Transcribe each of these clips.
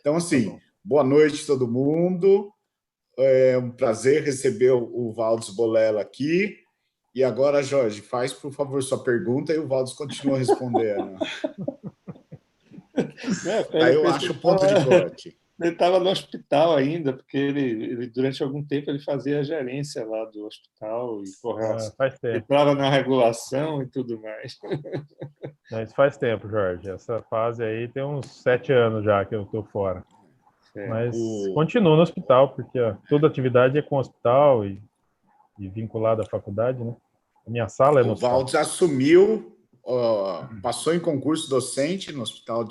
Então, Tá assim, bom. boa noite todo mundo. É um prazer receber o Valdes Bolella aqui. E agora, Jorge, faz, por favor, sua pergunta e o Valdes continua respondendo. Daí eu acho o ponto de corte. Ele estava no hospital ainda, porque ele, durante algum tempo, ele fazia a gerência lá do hospital e Faz tempo. entrava na regulação e tudo mais. Isso faz tempo, Jorge. Essa fase aí tem uns 7 anos já que eu estou fora. Mas continuo no hospital, porque toda atividade é com o hospital e vinculada à faculdade, né? A minha sala é no O hospital. Valdes assumiu, passou em concurso docente no hospital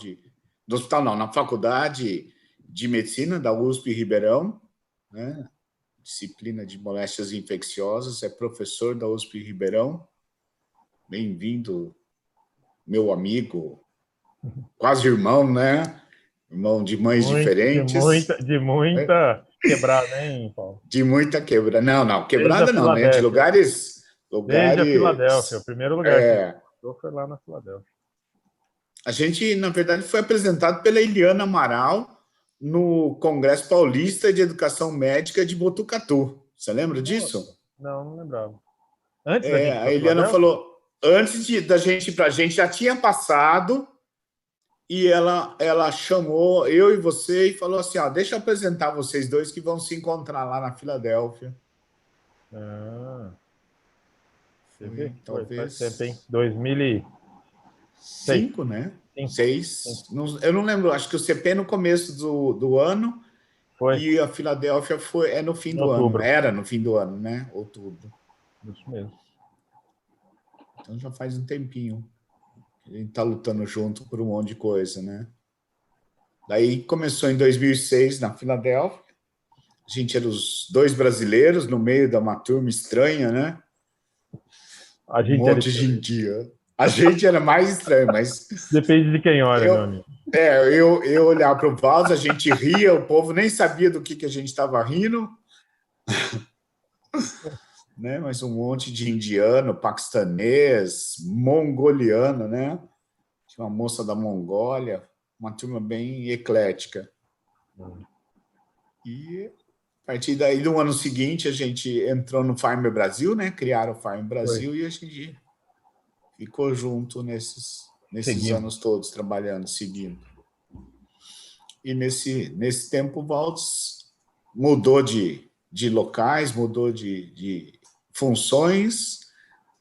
na Faculdade de Medicina da USP Ribeirão, né? Disciplina de moléstias infecciosas, é professor da USP Ribeirão. Bem-vindo, meu amigo, quase irmão, né? Irmão de mães diferentes. De muita quebrada, hein, Paulo? De muita quebrada. Não, quebrada Desde a não, né? De lugares... Desde a Filadélfia, o primeiro lugar que eu foi lá na Filadélfia. A gente, na verdade, foi apresentado pela Eliana Amaral no Congresso Paulista de Educação Médica de Botucatu. Você lembra disso? Não lembrava. Antes da gente ir a Eliana falou, antes da gente ir para a gente, já tinha passado, e ela chamou eu e você e falou assim, deixa eu apresentar vocês dois que vão se encontrar lá na Filadélfia. Você vê? Talvez... Faz tempo, hein? 2006. né? 6. Eu não lembro, acho que o CP no começo do ano foi. E a Filadélfia é no fim do outubro. ano. Era no fim do ano, né? Outubro. Isso mesmo. Então já faz um tempinho. A gente está lutando junto por um monte de coisa, né? Daí começou em 2006 na Filadélfia. A gente era os dois brasileiros no meio de uma turma estranha, né? Um monte de indiano. A gente era mais estranho, mas... Depende de quem olha, meu amigo. Eu olhava para o Valdes, a gente ria, o povo nem sabia do que a gente estava rindo. Né? Mas um monte de indiano, paquistanês, mongoliano, né? Tinha uma moça da Mongólia, uma turma bem eclética. E a partir daí, no ano seguinte, a gente entrou no Farm Brasil, né? Criaram o Farm Brasil e a gente ficou junto nesses anos todos, trabalhando, seguindo. E nesse tempo, o Valdes mudou de locais, mudou de funções,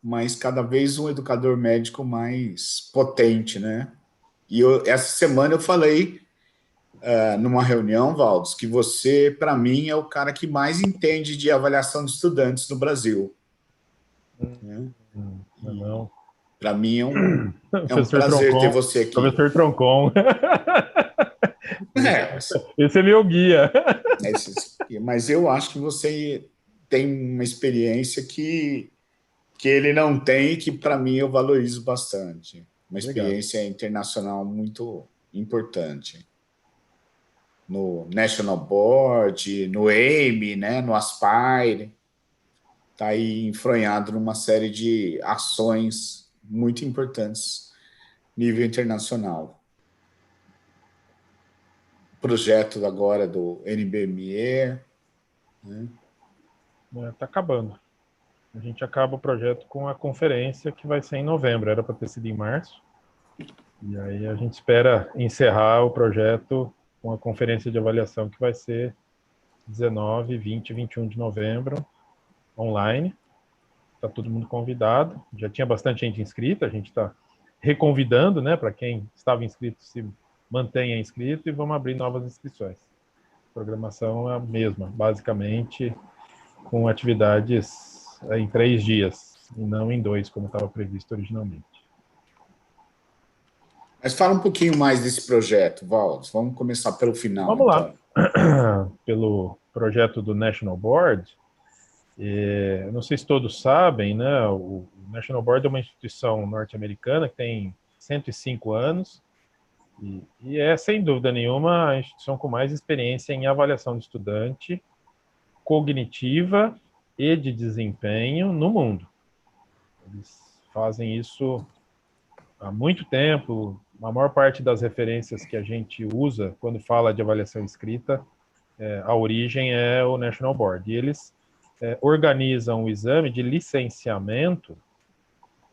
mas cada vez um educador médico mais potente, né? E essa semana eu falei numa reunião, Valdes, que você, para mim, é o cara que mais entende de avaliação de estudantes no Brasil. Não. Para mim é um prazer ter você aqui. Professor Troncon. Esse é meu guia. Mas eu acho que você tem uma experiência que ele não tem e que, para mim, eu valorizo bastante. Uma experiência internacional muito importante. No National Board, no AIME, né, no Aspire. Está aí enfronhado numa série de ações muito importantes nível internacional. Projeto agora do NBME. Né? Está acabando. A gente acaba o projeto com a conferência que vai ser em novembro. Era para ter sido em março. E aí a gente espera encerrar o projeto com a conferência de avaliação que vai ser 19, 20 e 21 de novembro, online. Está todo mundo convidado. Já tinha bastante gente inscrita, a gente está reconvidando, né, para quem estava inscrito se mantenha inscrito e vamos abrir novas inscrições. A programação é a mesma, basicamente com atividades em 3 dias, e não em 2, como estava previsto originalmente. Mas fala um pouquinho mais desse projeto, Valdes. Vamos começar pelo final. Vamos lá. Pelo projeto do National Board, não sei se todos sabem, né? O National Board é uma instituição norte-americana que tem 105 anos e é, sem dúvida nenhuma, a instituição com mais experiência em avaliação de estudante, cognitiva e de desempenho no mundo. Eles fazem isso há muito tempo, a maior parte das referências que a gente usa quando fala de avaliação escrita, a origem é o National Board. E eles organizam o exame de licenciamento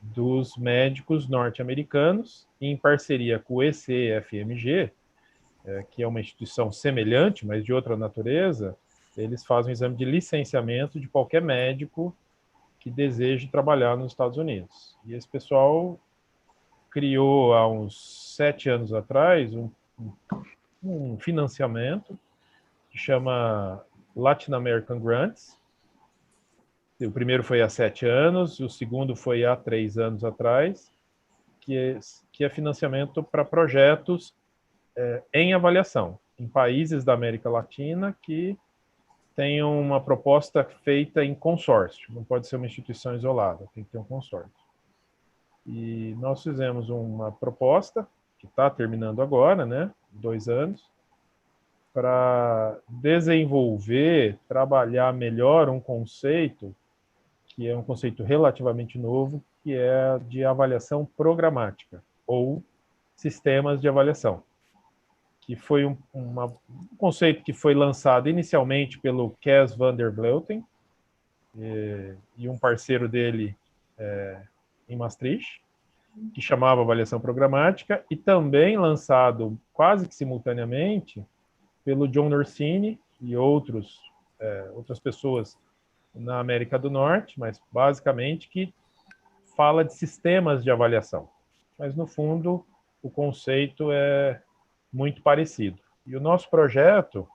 dos médicos norte-americanos, em parceria com o ECFMG, que é uma instituição semelhante, mas de outra natureza. Eles fazem o exame de licenciamento de qualquer médico que deseje trabalhar nos Estados Unidos. E esse pessoal criou, há uns 7 anos atrás, um financiamento que chama Latin American Grants. O primeiro foi há 7 anos, o segundo foi há 3 anos atrás, que é financiamento para projetos em avaliação, em países da América Latina que tenham uma proposta feita em consórcio. Não pode ser uma instituição isolada, tem que ter um consórcio. E nós fizemos uma proposta, que está terminando agora, né, 2 anos, para desenvolver, trabalhar melhor um conceito, que é um conceito relativamente novo, que é de avaliação programática, ou sistemas de avaliação, que foi um conceito que foi lançado inicialmente pelo Cas van der Vleuten e um parceiro dele em Maastricht, que chamava avaliação programática, e também lançado quase que simultaneamente pelo John Orsini e outras pessoas na América do Norte, mas basicamente que fala de sistemas de avaliação. Mas, no fundo, o conceito é muito parecido. E o nosso projeto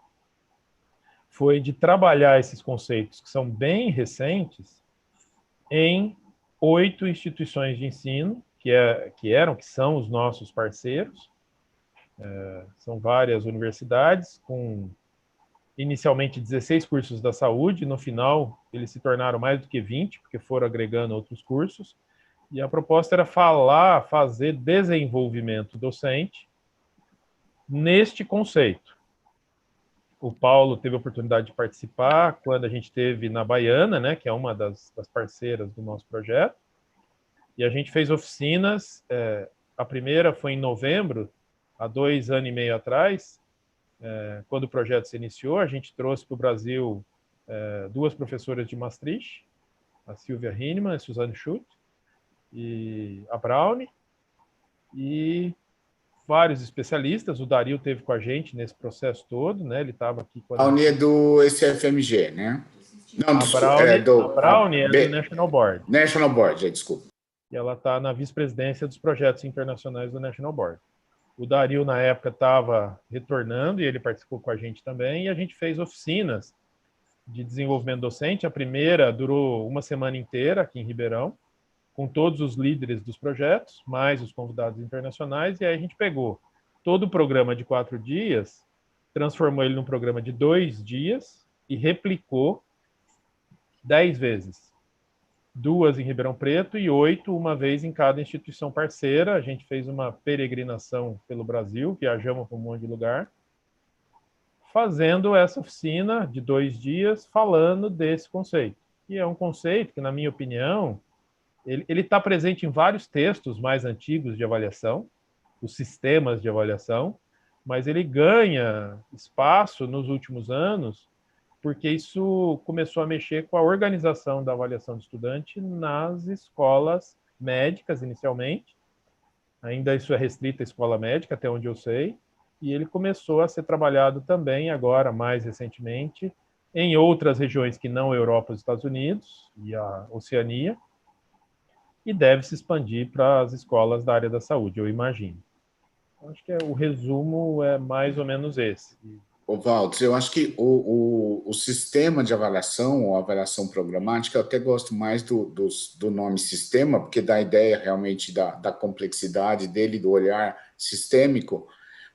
foi de trabalhar esses conceitos, que são bem recentes, em 8 instituições de ensino, que são os nossos parceiros. São várias universidades, com inicialmente 16 cursos da saúde, no final eles se tornaram mais do que 20, porque foram agregando outros cursos, e a proposta era fazer desenvolvimento docente neste conceito. O Paulo teve a oportunidade de participar quando a gente esteve na Baiana, né, que é uma das parceiras do nosso projeto, e a gente fez oficinas, a primeira foi em novembro, há 2 anos e meio atrás, quando o projeto se iniciou. A gente trouxe para o Brasil 2 professoras de Maastricht, a Silvia Hinnemann, a Suzanne Schutt, e a Brownie, e vários especialistas. O Dario teve com a gente nesse processo todo, né? Ele estava aqui quando a Uni é do ECFMG, né? Não, a Brownie é do National Board. National Board, desculpa. E ela está na vice-presidência dos projetos internacionais do National Board. O Dario, na época, estava retornando e ele participou com a gente também, e a gente fez oficinas de desenvolvimento docente. A primeira durou uma semana inteira aqui em Ribeirão, com todos os líderes dos projetos, mais os convidados internacionais, e aí a gente pegou todo o programa de 4 dias, transformou ele num programa de 2 dias e replicou 10 vezes. 2 em Ribeirão Preto e 8 uma vez em cada instituição parceira. A gente fez uma peregrinação pelo Brasil, viajamos para um monte de lugar, fazendo essa oficina de 2 dias, falando desse conceito. E é um conceito que, na minha opinião, ele está presente em vários textos mais antigos de avaliação, os sistemas de avaliação, mas ele ganha espaço nos últimos anos porque isso começou a mexer com a organização da avaliação do estudante nas escolas médicas, inicialmente. Ainda isso é restrito à escola médica, até onde eu sei, e ele começou a ser trabalhado também agora, mais recentemente, em outras regiões que não Europa e Estados Unidos e a Oceania, e deve se expandir para as escolas da área da saúde, eu imagino. Acho que o resumo é mais ou menos esse. Ô, Valdes, eu acho que o sistema de avaliação, ou avaliação programática, eu até gosto mais do nome sistema, porque dá a ideia realmente da complexidade dele, do olhar sistêmico,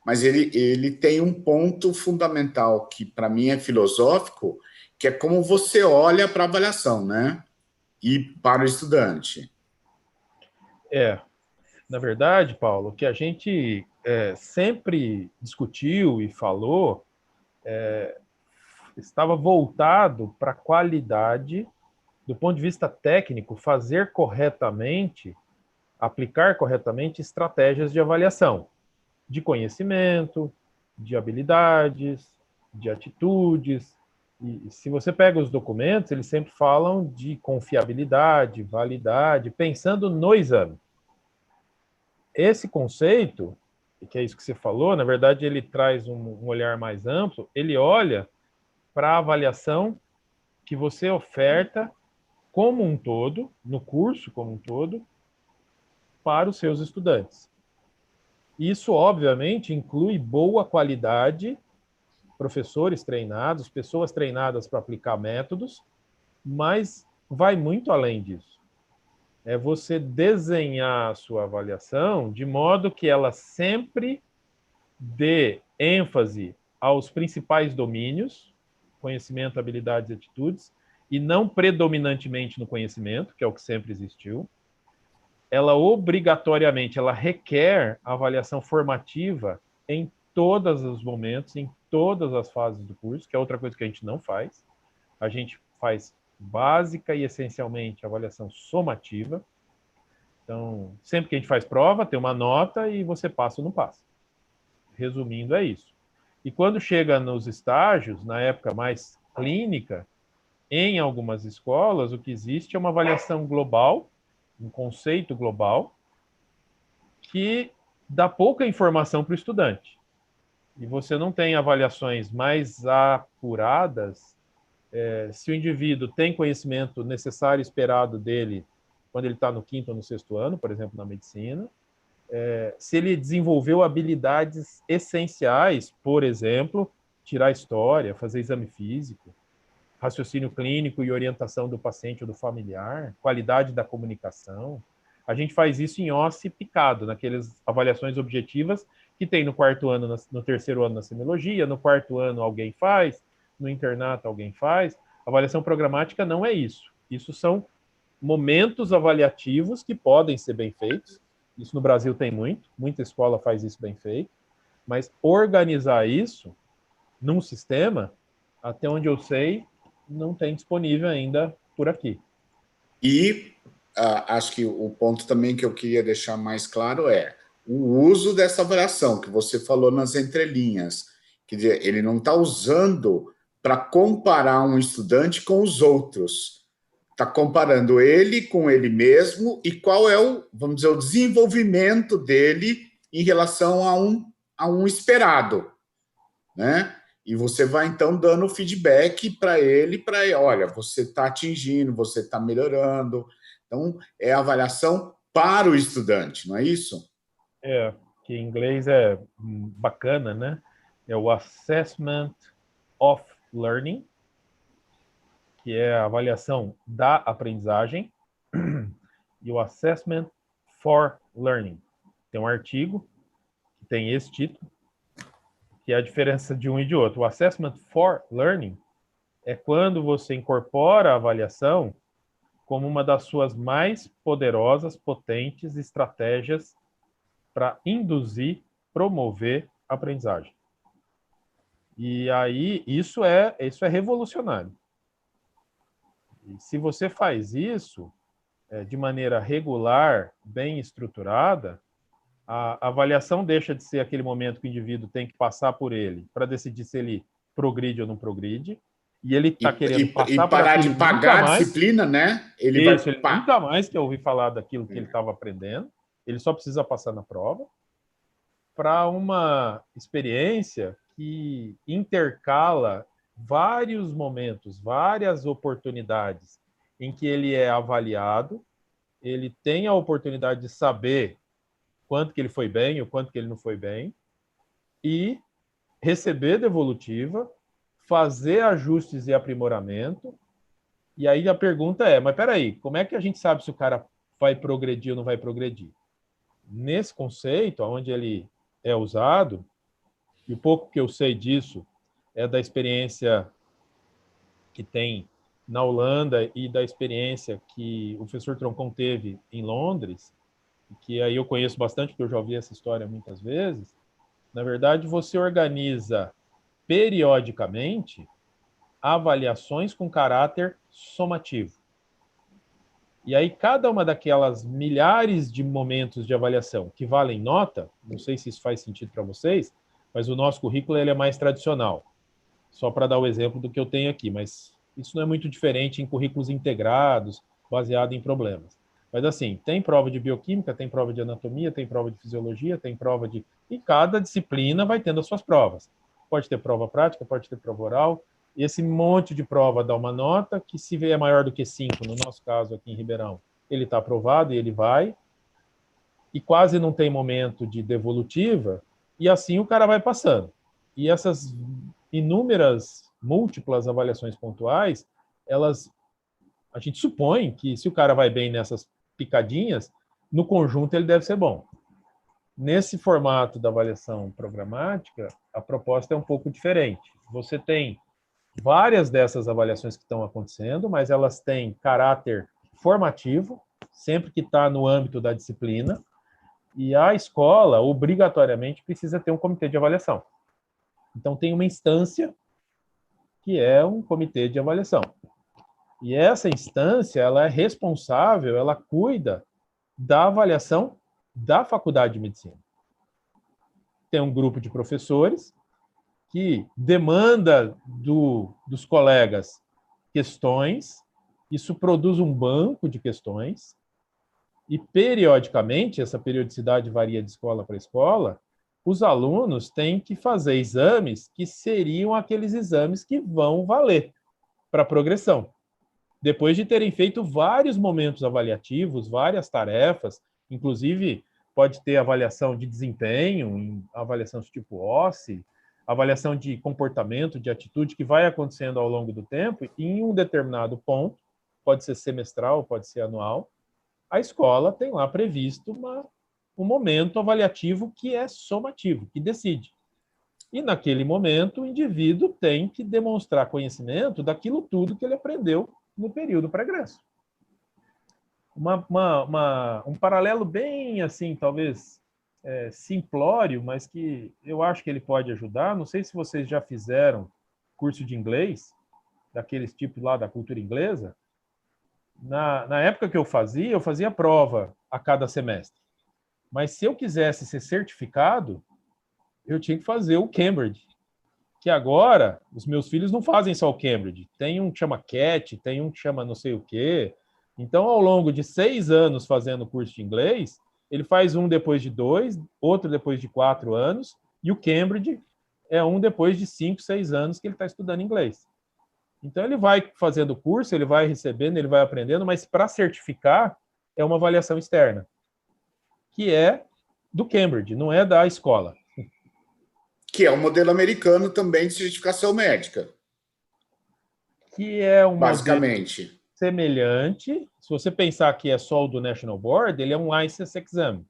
mas ele tem um ponto fundamental, que para mim é filosófico, que é como você olha para a avaliação, né? E para o estudante. Na verdade, Paulo, o que a gente sempre discutiu e falou estava voltado para a qualidade, do ponto de vista técnico, fazer corretamente aplicar corretamente estratégias de avaliação, de conhecimento, de habilidades, de atitudes. E se você pega os documentos, eles sempre falam de confiabilidade, validade, pensando no exame. Esse conceito, que é isso que você falou, na verdade ele traz um olhar mais amplo, ele olha para a avaliação que você oferta como um todo, no curso como um todo, para os seus estudantes. Isso, obviamente, inclui boa qualidade, professores treinados, pessoas treinadas para aplicar métodos, mas vai muito além disso. É você desenhar a sua avaliação de modo que ela sempre dê ênfase aos principais domínios, conhecimento, habilidades e atitudes, e não predominantemente no conhecimento, que é o que sempre existiu. Ela obrigatoriamente, ela requer avaliação formativa em todos os momentos, em todas as fases do curso, que é outra coisa que a gente não faz. A gente faz básica e essencialmente avaliação somativa. Então, sempre que a gente faz prova, tem uma nota e você passa ou não passa. Resumindo, é isso. E quando chega nos estágios, na época mais clínica, em algumas escolas, o que existe é uma avaliação global, um conceito global, que dá pouca informação para o estudante. E você não tem avaliações mais apuradas se o indivíduo tem conhecimento necessário e esperado dele quando ele está no 5º ou no 6º ano, por exemplo, na medicina, se ele desenvolveu habilidades essenciais, por exemplo, tirar história, fazer exame físico, raciocínio clínico e orientação do paciente ou do familiar, qualidade da comunicação. A gente faz isso em OSCE picado, naquelas avaliações objetivas que tem no 4º ano, no 3º ano na semiologia, no 4º ano alguém faz, no internato alguém faz. Avaliação programática não é isso. Isso são momentos avaliativos que podem ser bem feitos. Isso no Brasil tem muita escola faz isso bem feito, mas organizar isso num sistema, até onde eu sei, não tem disponível ainda por aqui. E acho que o ponto também que eu queria deixar mais claro é o uso dessa avaliação que você falou nas entrelinhas. Quer dizer, ele não está usando para comparar um estudante com os outros. Está comparando ele com ele mesmo e qual é o, vamos dizer, o desenvolvimento dele em relação a um esperado, né? E você vai, então, dando feedback para ele, olha, você está atingindo, você está melhorando. Então, é avaliação para o estudante, não é isso? Que em inglês é bacana, né? É o Assessment of Learning, que é a avaliação da aprendizagem, e o Assessment for Learning. Tem um artigo que tem esse título, que é a diferença de um e de outro. O Assessment for Learning é quando você incorpora a avaliação como uma das suas mais poderosas, potentes estratégias para induzir, promover a aprendizagem. E aí, isso é revolucionário. E se você faz isso de maneira regular, bem estruturada, a avaliação deixa de ser aquele momento que o indivíduo tem que passar por ele para decidir se ele progride ou não progride, e ele está querendo passar por parar aquilo de pagar a mais, disciplina, né? Ele nunca mais quer ouvir falar daquilo que ele estava aprendendo, ele só precisa passar na prova, para uma experiência que intercala vários momentos, várias oportunidades em que ele é avaliado, ele tem a oportunidade de saber quanto que ele foi bem ou quanto que ele não foi bem, e receber devolutiva, fazer ajustes e aprimoramento. E aí a pergunta é, mas peraí, como é que a gente sabe se o cara vai progredir ou não vai progredir? Nesse conceito, onde ele é usado, e o pouco que eu sei disso é da experiência que tem na Holanda e da experiência que o professor Troncon teve em Londres, que aí eu conheço bastante, porque eu já ouvi essa história muitas vezes. Na verdade, você organiza periodicamente avaliações com caráter somativo. E aí, cada uma daquelas milhares de momentos de avaliação que valem nota, não sei se isso faz sentido para vocês, mas o nosso currículo ele é mais tradicional. Só para dar o exemplo do que eu tenho aqui, mas isso não é muito diferente em currículos integrados, baseado em problemas. Mas assim, tem prova de bioquímica, tem prova de anatomia, tem prova de fisiologia, tem prova de... E cada disciplina vai tendo as suas provas. Pode ter prova prática, pode ter prova oral. E esse monte de prova dá uma nota, que se é maior do que 5, no nosso caso aqui em Ribeirão, ele está aprovado e ele vai. E quase não tem momento de devolutiva, e assim o cara vai passando. E essas inúmeras, múltiplas avaliações pontuais, a gente supõe que se o cara vai bem nessas picadinhas, no conjunto ele deve ser bom. Nesse formato da avaliação programática, a proposta é um pouco diferente. Você tem várias dessas avaliações que estão acontecendo, mas elas têm caráter formativo, sempre que está no âmbito da disciplina, e a escola, obrigatoriamente, precisa ter um comitê de avaliação. Então, tem uma instância que é um comitê de avaliação. E essa instância, ela é responsável, ela cuida da avaliação da Faculdade de Medicina. Tem um grupo de professores que demanda dos colegas questões, isso produz um banco de questões, e periodicamente, essa periodicidade varia de escola para escola, os alunos têm que fazer exames que seriam aqueles exames que vão valer para a progressão. Depois de terem feito vários momentos avaliativos, várias tarefas, inclusive pode ter avaliação de desempenho, avaliação de tipo OSCE, avaliação de comportamento, de atitude, que vai acontecendo ao longo do tempo, e em um determinado ponto, pode ser semestral, pode ser anual, a escola tem lá previsto um momento avaliativo que é somativo, que decide. E naquele momento, o indivíduo tem que demonstrar conhecimento daquilo tudo que ele aprendeu no período pregresso. Um paralelo bem, assim, talvez simplório, mas que eu acho que ele pode ajudar. Não sei se vocês já fizeram curso de inglês, daqueles tipos lá da cultura inglesa. Na época que eu fazia prova a cada semestre. Mas se eu quisesse ser certificado, eu tinha que fazer o Cambridge. Que agora, os meus filhos não fazem só o Cambridge. Tem um que chama CAT, tem um que chama não sei o quê. Então, ao longo de 6 anos fazendo o curso de inglês, ele faz um depois de 2, outro depois de 4 anos, e o Cambridge é um depois de 5, 6 anos que ele está estudando inglês. Então, ele vai fazendo o curso, ele vai recebendo, ele vai aprendendo, mas para certificar é uma avaliação externa, que é do Cambridge, não é da escola. Que é o modelo americano também de certificação médica. Que é um basicamente modelo semelhante. Se você pensar que é só o do National Board, ele é um license exam.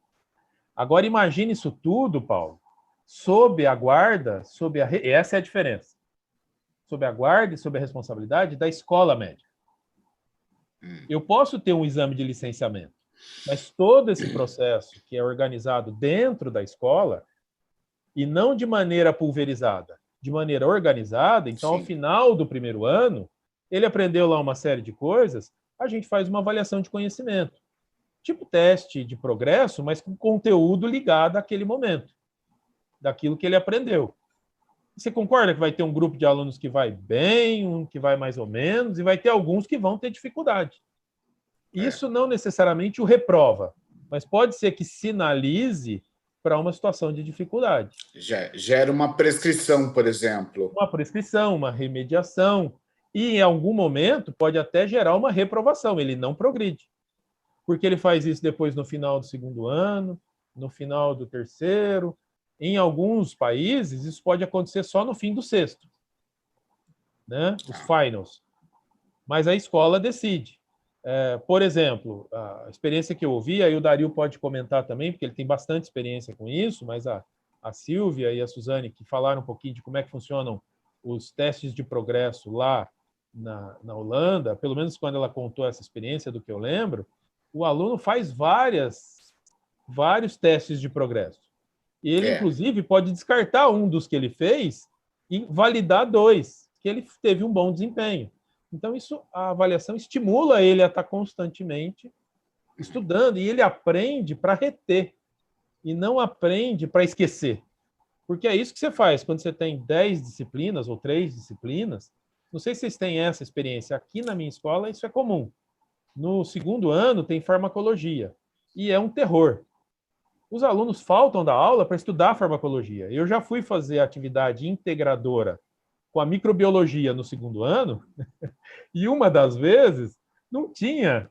Agora, imagine isso tudo, Paulo, sob a guarda, essa é a diferença, sob a guarda e sob a responsabilidade da escola médica. Eu posso ter um exame de licenciamento, mas todo esse processo que é organizado dentro da escola, e não de maneira pulverizada, de maneira organizada, então, ao final do primeiro ano, ele aprendeu lá uma série de coisas, a gente faz uma avaliação de conhecimento. Tipo teste de progresso, mas com conteúdo ligado àquele momento, daquilo que ele aprendeu. Você concorda que vai ter um grupo de alunos que vai bem, um que vai mais ou menos, e vai ter alguns que vão ter dificuldade. Isso não necessariamente o reprova, mas pode ser que sinalize para uma situação de dificuldade. Gera uma prescrição, por exemplo. Uma prescrição, uma remediação, e em algum momento pode até gerar uma reprovação, ele não progride. Porque ele faz isso depois no final do segundo ano, no final do terceiro. Em alguns países, isso pode acontecer só no fim do sexto, né? Os finals. Mas a escola decide. Por exemplo, a experiência que eu ouvi, aí o Dario pode comentar também, porque ele tem bastante experiência com isso, mas a Silvia e a Suzane, que falaram um pouquinho de como é que funcionam os testes de progresso lá na Holanda, pelo menos quando ela contou essa experiência, do que eu lembro, o aluno faz vários testes de progresso. E ele, inclusive, pode descartar um dos que ele fez e validar 2, que ele teve um bom desempenho. Então, a avaliação estimula ele a estar constantemente estudando, e ele aprende para reter, e não aprende para esquecer. Porque é isso que você faz quando você tem 10 disciplinas ou 3 disciplinas. Não sei se vocês têm essa experiência. Aqui na minha escola, isso é comum. No segundo ano, tem farmacologia. E é um terror. Os alunos faltam da aula para estudar farmacologia. Eu já fui fazer atividade integradora com a microbiologia no segundo ano, e uma das vezes não tinha.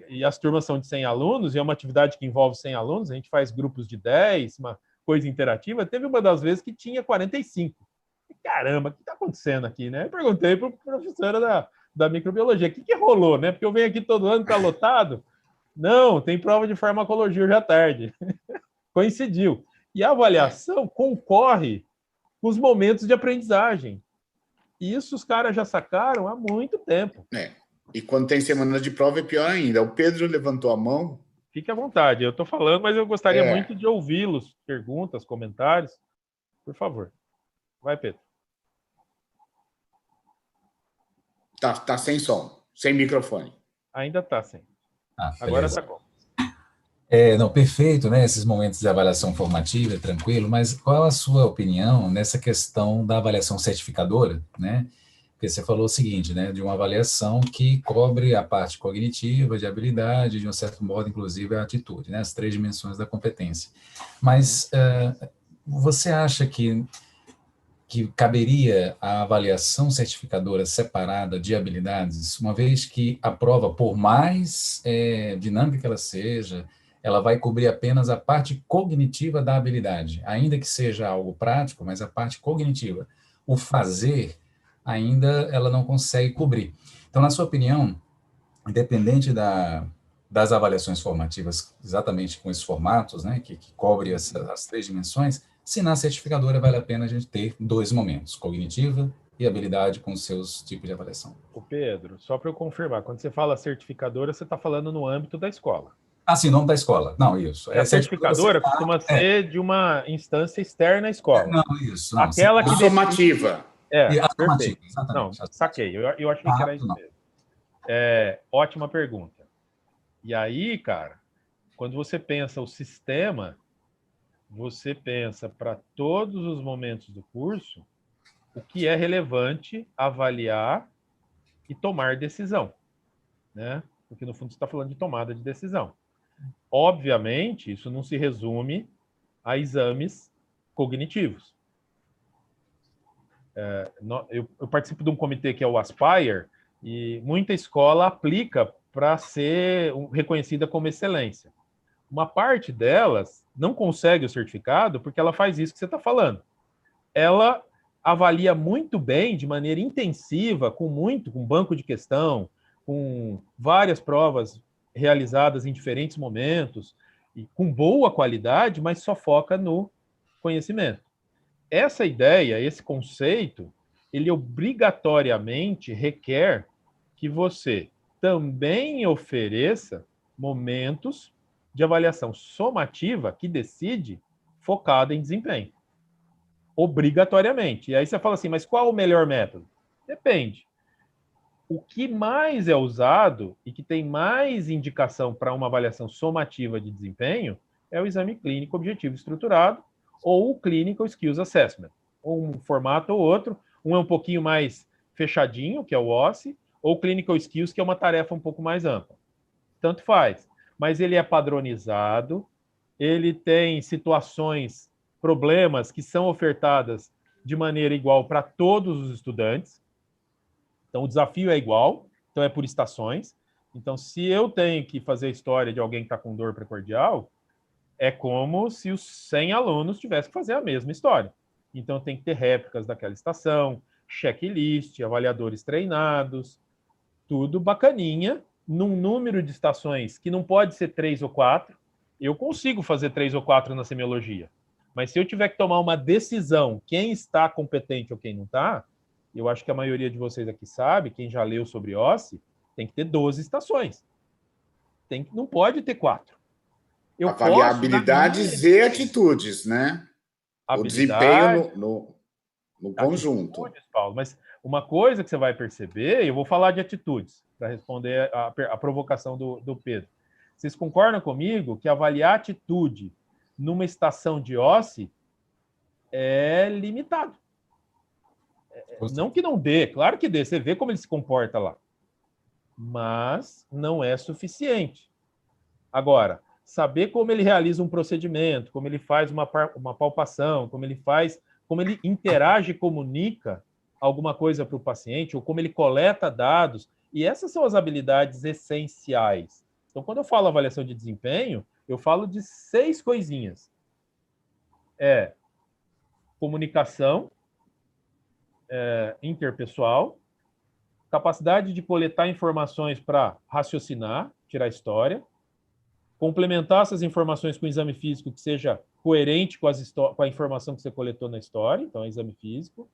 E as turmas são de 100 alunos, e é uma atividade que envolve 100 alunos, a gente faz grupos de 10, uma coisa interativa. Teve uma das vezes que tinha 45. Caramba, o que está acontecendo aqui, né? Eu perguntei para a professora da microbiologia, o que rolou, né? Porque eu venho aqui todo ano, está lotado. Não, tem prova de farmacologia hoje à tarde. Coincidiu. E a avaliação concorre com os momentos de aprendizagem. E isso os caras já sacaram há muito tempo. E quando tem semana de prova é pior ainda. O Pedro levantou a mão. Fique à vontade, eu estou falando, mas eu gostaria muito de ouvi-los. Perguntas, comentários. Por favor. Vai, Pedro. Tá sem som, sem microfone. Ainda está sem. Agora está bom. Não, perfeito, né? Esses momentos de avaliação formativa, tranquilo, mas qual a sua opinião nessa questão da avaliação certificadora, né? Porque você falou o seguinte, né? De uma avaliação que cobre a parte cognitiva, de habilidade, de um certo modo, inclusive, a atitude, né? As 3 dimensões da competência. Mas você acha que caberia a avaliação certificadora separada de habilidades, uma vez que a prova, por mais dinâmica que ela seja, ela vai cobrir apenas a parte cognitiva da habilidade, ainda que seja algo prático, mas a parte cognitiva, o fazer, ainda ela não consegue cobrir. Então, na sua opinião, independente das avaliações formativas, exatamente com esses formatos, né, que cobre as 3 dimensões, se na certificadora vale a pena a gente ter 2 momentos, cognitiva e habilidade com os seus tipos de avaliação. O Pedro, só para eu confirmar, quando você fala certificadora, você está falando no âmbito da escola. Sim, nome da escola. Não, isso. A certificadora costuma ser de uma instância externa à escola. Não, isso. Não, aquela que somativa. Perfeito. Não, saquei. Eu achei que era isso mesmo. Ótima pergunta. E aí, cara, quando você pensa o sistema, você pensa para todos os momentos do curso o que é relevante avaliar e tomar decisão, né? Porque, no fundo, você está falando de tomada de decisão. Obviamente, isso não se resume a exames cognitivos. Eu participo de um comitê que é o Aspire, e muita escola aplica para ser reconhecida como excelência. Uma parte delas não consegue o certificado porque ela faz isso que você está falando. Ela avalia muito bem, de maneira intensiva, com banco de questão, com várias provas realizadas em diferentes momentos, e com boa qualidade, mas só foca no conhecimento. Essa ideia, esse conceito, ele obrigatoriamente requer que você também ofereça momentos de avaliação somativa que decide focada em desempenho. Obrigatoriamente. E aí você fala assim, mas qual o melhor método? Depende. O que mais é usado e que tem mais indicação para uma avaliação somativa de desempenho é o exame clínico objetivo estruturado ou o Clinical Skills Assessment. Ou um formato ou outro. Um é um pouquinho mais fechadinho, que é o OSCE, ou o Clinical Skills, que é uma tarefa um pouco mais ampla. Tanto faz. Mas ele é padronizado, ele tem situações, problemas que são ofertadas de maneira igual para todos os estudantes. Então, o desafio é igual, então é por estações. Então, se eu tenho que fazer a história de alguém que está com dor precordial, é como se os 100 alunos tivessem que fazer a mesma história. Então, tem que ter réplicas daquela estação, checklist, avaliadores treinados, tudo bacaninha, num número de estações que não pode ser 3 ou 4. Eu consigo fazer 3 ou 4 na semiologia. Mas se eu tiver que tomar uma decisão, quem está competente ou quem não está, eu acho que a maioria de vocês aqui sabe, quem já leu sobre OSCE, tem que ter 12 estações. Não pode ter 4. Avaliar habilidades e atitudes, né? O desempenho no conjunto. Atitudes, Paulo, mas uma coisa que você vai perceber, eu vou falar de atitudes, para responder a provocação do Pedro. Vocês concordam comigo que avaliar atitude numa estação de OSCE é limitado? Não que não dê, claro que dê, você vê como ele se comporta lá. Mas não é suficiente. Agora, saber como ele realiza um procedimento, como ele faz uma palpação, como ele interage e comunica alguma coisa para o paciente, ou como ele coleta dados, e essas são as habilidades essenciais. Então, quando eu falo avaliação de desempenho, eu falo de 6 coisinhas. Comunicação interpessoal, capacidade de coletar informações para raciocinar, tirar história, complementar essas informações com um exame físico que seja coerente com a informação que você coletou na história, então é exame físico.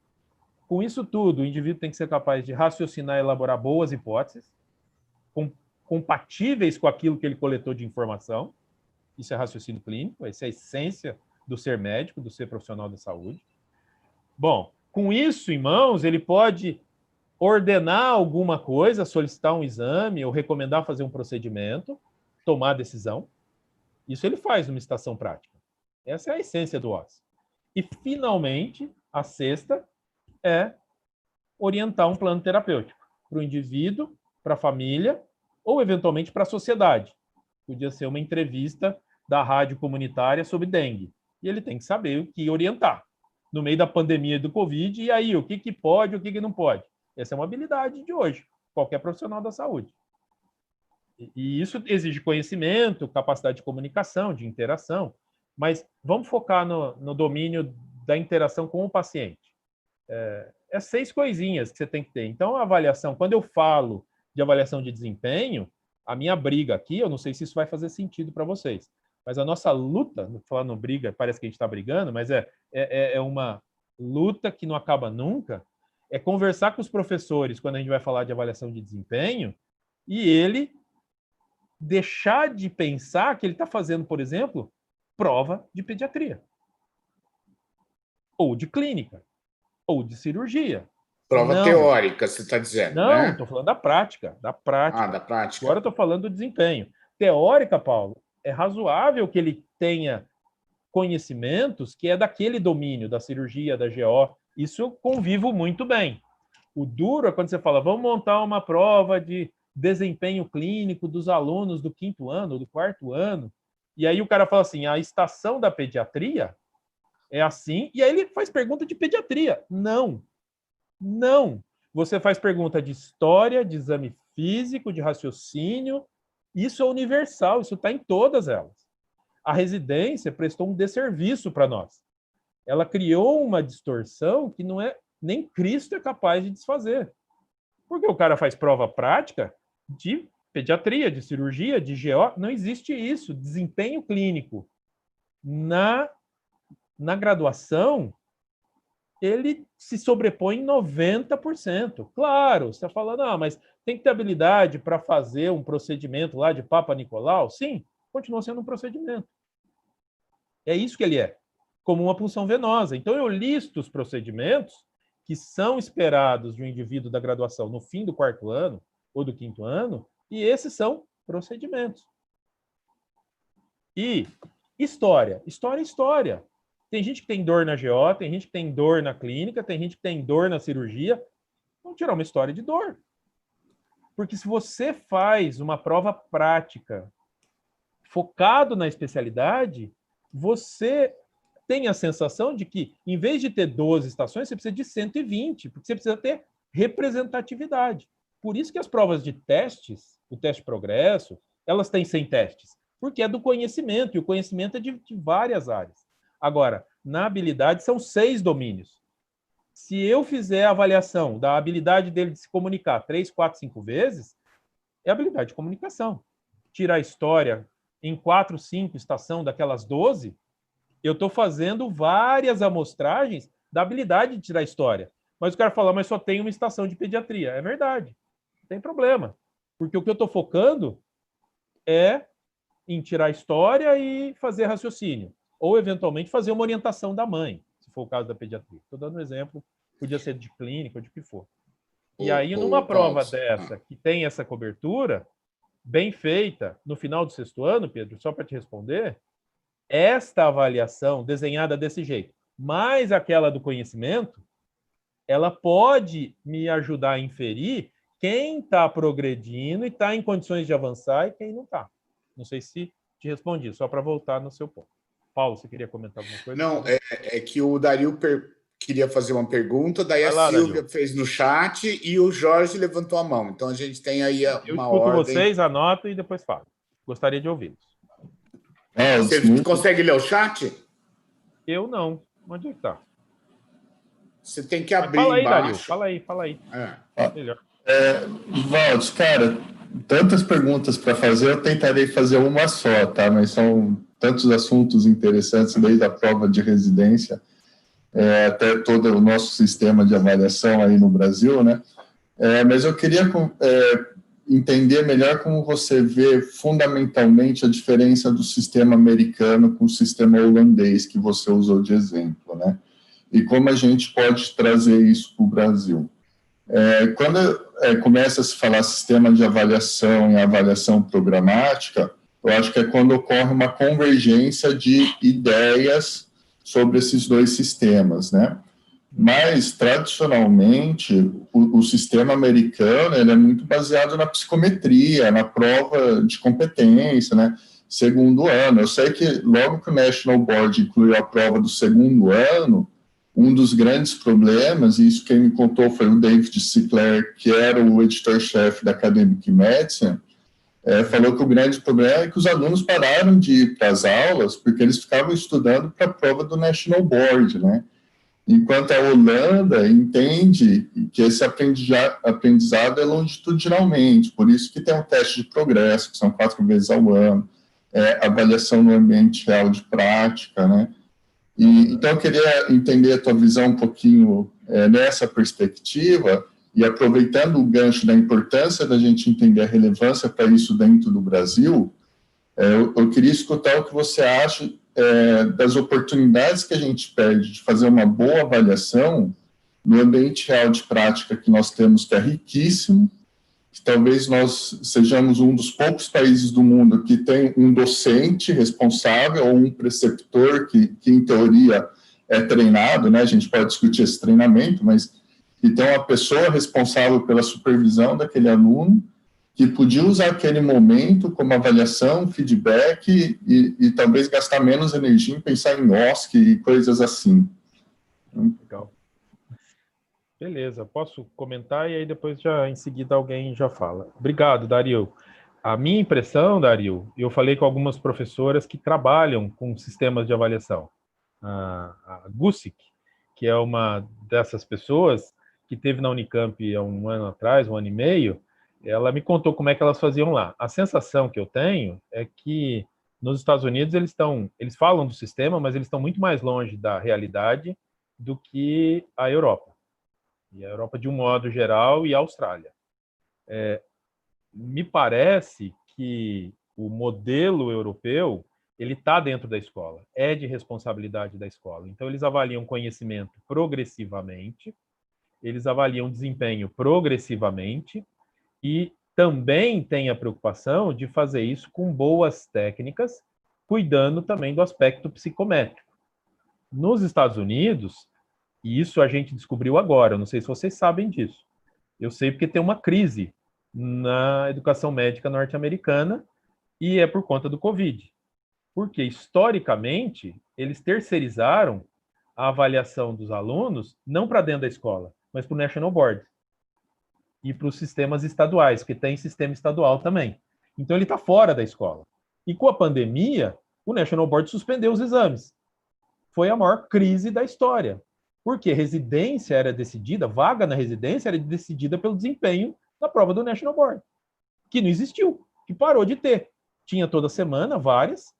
Com isso tudo, o indivíduo tem que ser capaz de raciocinar e elaborar boas hipóteses, compatíveis com aquilo que ele coletou de informação. Isso é raciocínio clínico, essa é a essência do ser médico, do ser profissional da saúde. Bom, com isso em mãos, ele pode ordenar alguma coisa, solicitar um exame ou recomendar fazer um procedimento, tomar decisão. Isso ele faz numa estação prática. Essa é a essência do OSCE. E, finalmente, a sexta é orientar um plano terapêutico para o indivíduo, para a família ou, eventualmente, para a sociedade. Podia ser uma entrevista da rádio comunitária sobre dengue. E ele tem que saber o que orientar. No meio da pandemia do Covid, e aí, o que pode, o que não pode? Essa é uma habilidade de hoje, qualquer profissional da saúde. E isso exige conhecimento, capacidade de comunicação, de interação, mas vamos focar no domínio da interação com o paciente. 6 coisinhas que você tem que ter. Então, a avaliação, quando eu falo de avaliação de desempenho, a minha briga aqui, eu não sei se isso vai fazer sentido para vocês, mas a nossa luta, falando briga, parece que a gente está brigando, mas é uma luta que não acaba nunca, é conversar com os professores quando a gente vai falar de avaliação de desempenho e ele deixar de pensar que ele está fazendo, por exemplo, prova de pediatria, ou de clínica, ou de cirurgia. Prova teórica, você está dizendo, não, né? Estou falando da prática. Da prática. Agora estou falando do desempenho. Teórica, Paulo, é razoável que ele tenha conhecimentos que é daquele domínio, da cirurgia, da GO. Isso eu convivo muito bem. O duro é quando você fala, vamos montar uma prova de desempenho clínico dos alunos do 5º ano, do 4º ano, e aí o cara fala assim, a estação da pediatria é assim, e aí ele faz pergunta de pediatria. Não. Você faz pergunta de história, de exame físico, de raciocínio, isso é universal, isso está em todas elas. A residência prestou um desserviço para nós. Ela criou uma distorção que não é nem Cristo é capaz de desfazer. Porque o cara faz prova prática de pediatria, de cirurgia, de GO, não existe isso. Desempenho clínico na graduação, ele se sobrepõe em 90%. Claro, você está falando, mas tem que ter habilidade para fazer um procedimento lá de Papa Nicolau? Sim, continua sendo um procedimento. É isso que ele é, como uma punção venosa. Então, eu listo os procedimentos que são esperados de um indivíduo da graduação no fim do 4º ano ou do 5º ano, e esses são procedimentos. E história. História é história. Tem gente que tem dor na GO, tem gente que tem dor na clínica, tem gente que tem dor na cirurgia. Vamos tirar uma história de dor. Porque se você faz uma prova prática focado na especialidade, você tem a sensação de que, em vez de ter 12 estações, você precisa de 120, porque você precisa ter representatividade. Por isso que as provas de testes, o teste progresso, elas têm 100 testes, porque é do conhecimento, e o conhecimento é de várias áreas. Agora, na habilidade, são 6 domínios. Se eu fizer a avaliação da habilidade dele de se comunicar 3, 4, 5 vezes, é habilidade de comunicação. Tirar a história em 4, 5 estação daquelas 12, eu estou fazendo várias amostragens da habilidade de tirar a história. Mas o cara fala, mas só tem uma estação de pediatria. É verdade, não tem problema. Porque o que eu estou focando é em tirar a história e fazer raciocínio. Ou, eventualmente, fazer uma orientação da mãe, se for o caso da pediatria. Estou dando um exemplo, podia ser de clínica ou de que for. E aí, numa prova dessa, que tem essa cobertura, bem feita, no final do 6º ano, Pedro, só para te responder, esta avaliação desenhada desse jeito, mais aquela do conhecimento, ela pode me ajudar a inferir quem está progredindo e está em condições de avançar e quem não está. Não sei se te respondi, só para voltar no seu ponto. Paulo, você queria comentar alguma coisa? Não, é que o Dario queria fazer uma pergunta, daí a Silvia Dario. fez no chat e o Jorge levantou a mão. Então a gente tem aí uma ordem. Vocês, anoto e depois falo. Gostaria de ouvi-los. Você consegue ler o chat? Eu não. Onde está? Você tem que abrir fala aí, embaixo. Dario. Fala aí. Melhor. Valdes, cara, tantas perguntas para fazer, eu tentarei fazer uma só, tá? Mas são tantos assuntos interessantes, desde a prova de residência até todo o nosso sistema de avaliação aí no Brasil, né? Mas eu queria entender melhor como você vê fundamentalmente a diferença do sistema americano com o sistema holandês que você usou de exemplo, né? E como a gente pode trazer isso para o Brasil. Quando começa a se falar sistema de avaliação e avaliação programática, eu acho que é quando ocorre uma convergência de ideias sobre esses dois sistemas, né? Mas, tradicionalmente, o sistema americano ele é muito baseado na psicometria, na prova de competência, né? 2º ano. Eu sei que logo que o National Board incluiu a prova do 2º ano, um dos grandes problemas, e isso quem me contou foi o David Sinclair, que era o editor-chefe da Academic Medicine, falou que o grande problema é que os alunos pararam de ir para as aulas porque eles ficavam estudando para a prova do National Board, né? Enquanto a Holanda entende que esse aprendizado é longitudinalmente, por isso que tem um teste de progresso, que são 4 vezes ao ano, avaliação no ambiente real de prática, né? Então, eu queria entender a tua visão um pouquinho nessa perspectiva, e aproveitando o gancho da importância da gente entender a relevância para isso dentro do Brasil, eu queria escutar o que você acha das oportunidades que a gente perde de fazer uma boa avaliação no ambiente real de prática que nós temos, que é riquíssimo, que talvez nós sejamos um dos poucos países do mundo que tem um docente responsável ou um preceptor que em teoria, é treinado, né? A gente pode discutir esse treinamento, mas que tem uma pessoa responsável pela supervisão daquele aluno, que podia usar aquele momento como avaliação, feedback e talvez gastar menos energia em pensar em OSCE e coisas assim. Legal. Beleza, posso comentar e aí depois já em seguida alguém já fala. Obrigado, Dario. A minha impressão, Dario, eu falei com algumas professoras que trabalham com sistemas de avaliação. A Gusick, que é uma dessas pessoas que teve na Unicamp há um ano atrás, 1 ano e meio, ela me contou como é que elas faziam lá. A sensação que eu tenho é que nos Estados Unidos eles falam do sistema, mas eles estão muito mais longe da realidade do que a Europa. E a Europa de um modo geral e a Austrália. Me parece que o modelo europeu ele está dentro da escola, é de responsabilidade da escola. Então, eles avaliam conhecimento progressivamente, eles avaliam desempenho progressivamente e também tem a preocupação de fazer isso com boas técnicas, cuidando também do aspecto psicométrico. Nos Estados Unidos, e isso a gente descobriu agora, eu não sei se vocês sabem disso, eu sei porque tem uma crise na educação médica norte-americana e é por conta do Covid. Porque, historicamente, eles terceirizaram a avaliação dos alunos não para dentro da escola, mas para o National Board e para os sistemas estaduais, que tem sistema estadual também. Então, ele está fora da escola. E com a pandemia, o National Board suspendeu os exames. Foi a maior crise da história. Porque residência era decidida, vaga na residência era decidida pelo desempenho na prova do National Board, que não existiu, que parou de ter. Tinha toda semana várias,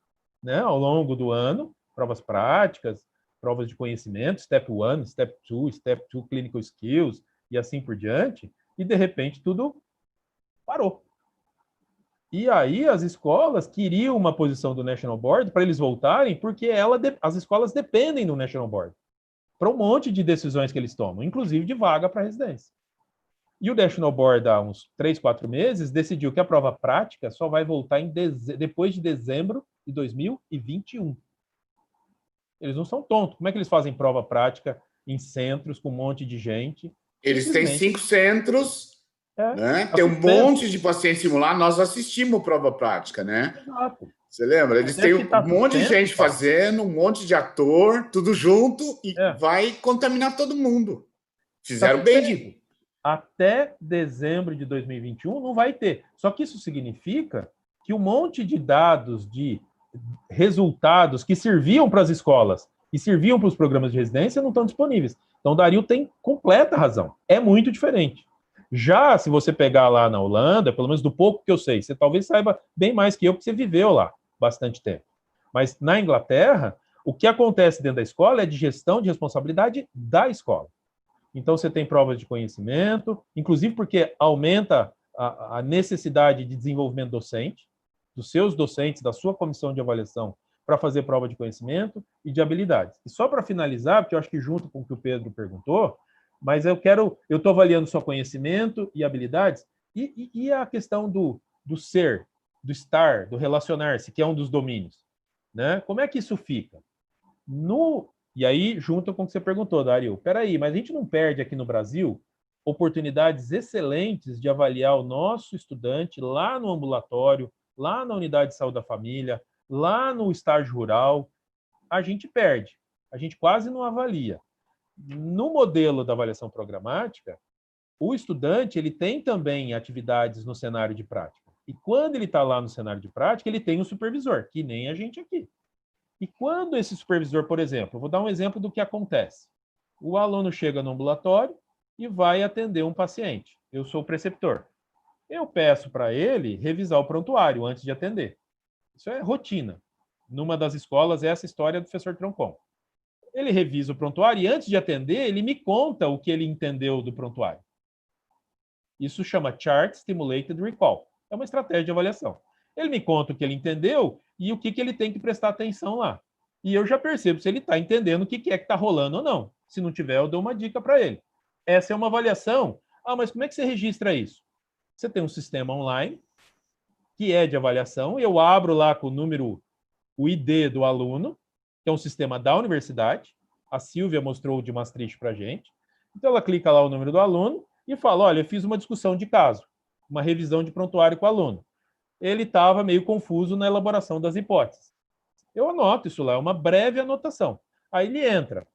né, ao longo do ano, provas práticas, provas de conhecimento, Step 1, Step 2 Clinical Skills, e assim por diante, e de repente tudo parou. E aí as escolas queriam uma posição do National Board para eles voltarem, porque as escolas dependem do National Board para um monte de decisões que eles tomam, inclusive de vaga para residência. E o National Board, há uns 3, 4 meses, decidiu que a prova prática só vai voltar depois de dezembro de 2021. Eles não são tontos. Como é que eles fazem prova prática em centros com um monte de gente? Eles têm 5 centros, né? Tem um monte de paciente simulado. Nós assistimos prova prática, né? Exato. Você lembra? Eles têm um monte de gente fazendo, um monte de ator, tudo junto, e vai contaminar todo mundo. Fizeram bem, tipo. Até dezembro de 2021 não vai ter. Só que isso significa que um monte de dados, de resultados que serviam para as escolas e serviam para os programas de residência não estão disponíveis. Então, o Dario tem completa razão. É muito diferente. Já se você pegar lá na Holanda, pelo menos do pouco que eu sei, você talvez saiba bem mais que eu, porque você viveu lá bastante tempo. Mas na Inglaterra, o que acontece dentro da escola é de gestão de responsabilidade da escola. Então, você tem provas de conhecimento, inclusive porque aumenta a necessidade de desenvolvimento docente, dos seus docentes, da sua comissão de avaliação, para fazer prova de conhecimento e de habilidades. E só para finalizar, porque eu acho que junto com o que o Pedro perguntou, mas eu estou avaliando só conhecimento e habilidades, e a questão do ser, do estar, do relacionar-se, que é um dos domínios, né? Como é que isso fica? E aí, junto com o que você perguntou, Dario, peraí, mas a gente não perde aqui no Brasil oportunidades excelentes de avaliar o nosso estudante lá no ambulatório, lá na unidade de saúde da família, lá no estágio rural? A gente perde, a gente quase não avalia. No modelo da avaliação programática, o estudante ele tem também atividades no cenário de prática. E quando ele está lá no cenário de prática, ele tem um supervisor, que nem a gente aqui. E quando esse supervisor, por exemplo, vou dar um exemplo do que acontece. O aluno chega no ambulatório e vai atender um paciente. Eu sou o preceptor. Eu peço para ele revisar o prontuário antes de atender. Isso é rotina. Numa das escolas, essa história do professor Troncon. Ele revisa o prontuário e antes de atender, ele me conta o que ele entendeu do prontuário. Isso chama Chart Stimulated Recall. É uma estratégia de avaliação. Ele me conta o que ele entendeu e o que ele tem que prestar atenção lá. E eu já percebo se ele está entendendo o que é que está rolando ou não. Se não tiver, eu dou uma dica para ele. Essa é uma avaliação. Ah, mas como é que você registra isso? Você tem um sistema online que é de avaliação. Eu abro lá com o número, o ID do aluno, que é um sistema da universidade. A Silvia mostrou o de Maastricht para a gente. Então, ela clica lá o número do aluno e fala, olha, eu fiz uma discussão de caso, uma revisão de prontuário com o aluno. Ele estava meio confuso na elaboração das hipóteses. Eu anoto isso lá, é uma breve anotação. Aí ele entra,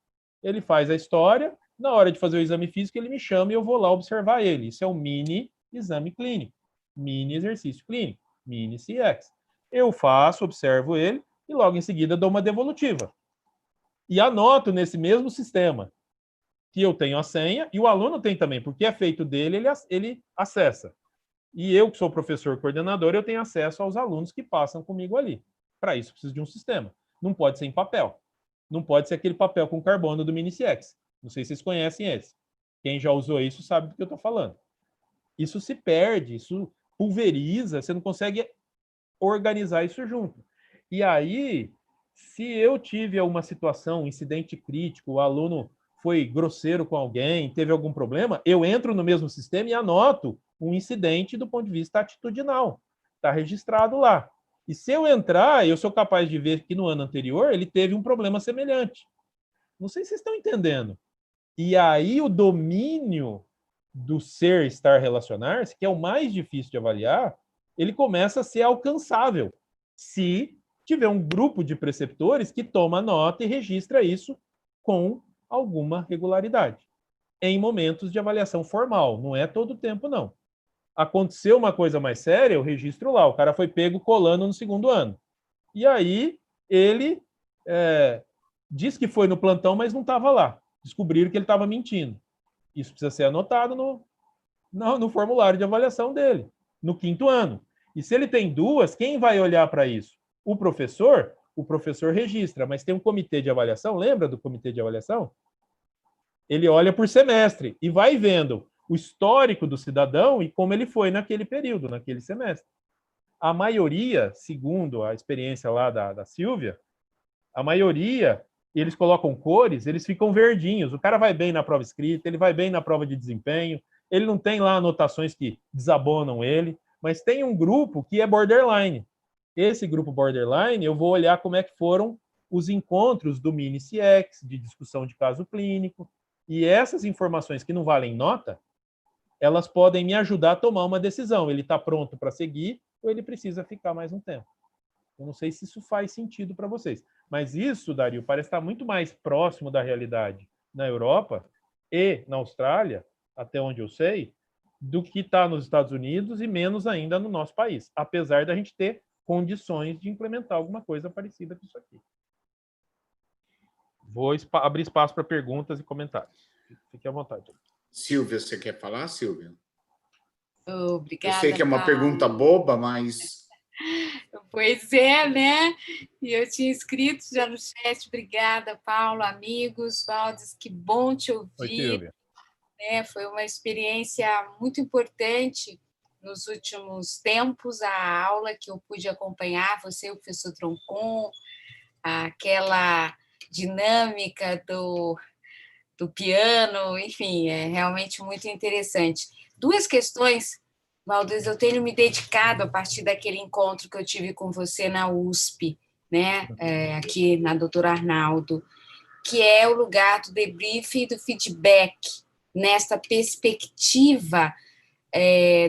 ele faz a história, na hora de fazer o exame físico, ele me chama e eu vou lá observar ele. Isso é um mini exame clínico, mini exercício clínico, mini CX. Eu faço, observo ele e logo em seguida dou uma devolutiva. E anoto nesse mesmo sistema que eu tenho a senha e o aluno tem também, porque é feito dele, ele acessa. E eu, que sou professor coordenador, eu tenho acesso aos alunos que passam comigo ali. Para isso, preciso de um sistema. Não pode ser em papel. Não pode ser aquele papel com carbono do MiniCX. Não sei se vocês conhecem esse. Quem já usou isso sabe do que eu estou falando. Isso se perde, isso pulveriza, você não consegue organizar isso junto. E aí, se eu tive uma situação, um incidente crítico, o aluno foi grosseiro com alguém, teve algum problema, eu entro no mesmo sistema e anoto um incidente do ponto de vista atitudinal. Está registrado lá. E se eu entrar, eu sou capaz de ver que no ano anterior ele teve um problema semelhante. Não sei se vocês estão entendendo. E aí o domínio do ser, estar, relacionar-se, que é o mais difícil de avaliar, ele começa a ser alcançável se tiver um grupo de preceptores que toma nota e registra isso com alguma regularidade. Em momentos de avaliação formal, não é todo o tempo, não. Aconteceu uma coisa mais séria, eu registro lá. O cara foi pego colando no segundo ano. E aí ele disse que foi no plantão, mas não estava lá. Descobriram que ele estava mentindo. Isso precisa ser anotado no formulário de avaliação dele, no 5º ano. E se ele tem 2, quem vai olhar para isso? O professor registra, mas tem um comitê de avaliação, lembra do comitê de avaliação? Ele olha por semestre e vai vendo o histórico do cidadão e como ele foi naquele período, naquele semestre. A maioria, segundo a experiência lá da Silvia, a maioria, eles colocam cores, eles ficam verdinhos. O cara vai bem na prova escrita, ele vai bem na prova de desempenho, ele não tem lá anotações que desabonam ele, mas tem um grupo que é borderline. Esse grupo borderline, eu vou olhar como é que foram os encontros do Mini-CX, de discussão de caso clínico, e essas informações que não valem nota, elas podem me ajudar a tomar uma decisão. Ele está pronto para seguir ou ele precisa ficar mais um tempo. Eu não sei se isso faz sentido para vocês. Mas isso, Dario, parece estar muito mais próximo da realidade na Europa e na Austrália, até onde eu sei, do que está nos Estados Unidos e menos ainda no nosso país, apesar da gente ter condições de implementar alguma coisa parecida com isso aqui. Vou abrir espaço para perguntas e comentários. Fique à vontade. Silvia, você quer falar, Silvia? Obrigada, eu sei que é uma Paulo. pergunta boba, mas... Pois é, né? E eu tinha escrito já no chat. Obrigada, Paulo, amigos. Valdes, que bom te ouvir. Oi, Silvia. Foi uma experiência muito importante nos últimos tempos, a aula que eu pude acompanhar, você e o professor Troncon, aquela dinâmica do piano, enfim, é realmente muito interessante. Duas questões, Valdes, eu tenho me dedicado a partir daquele encontro que eu tive com você na USP, né, aqui na Doutora Arnaldo, que é o lugar do debriefing e do feedback, nesta perspectiva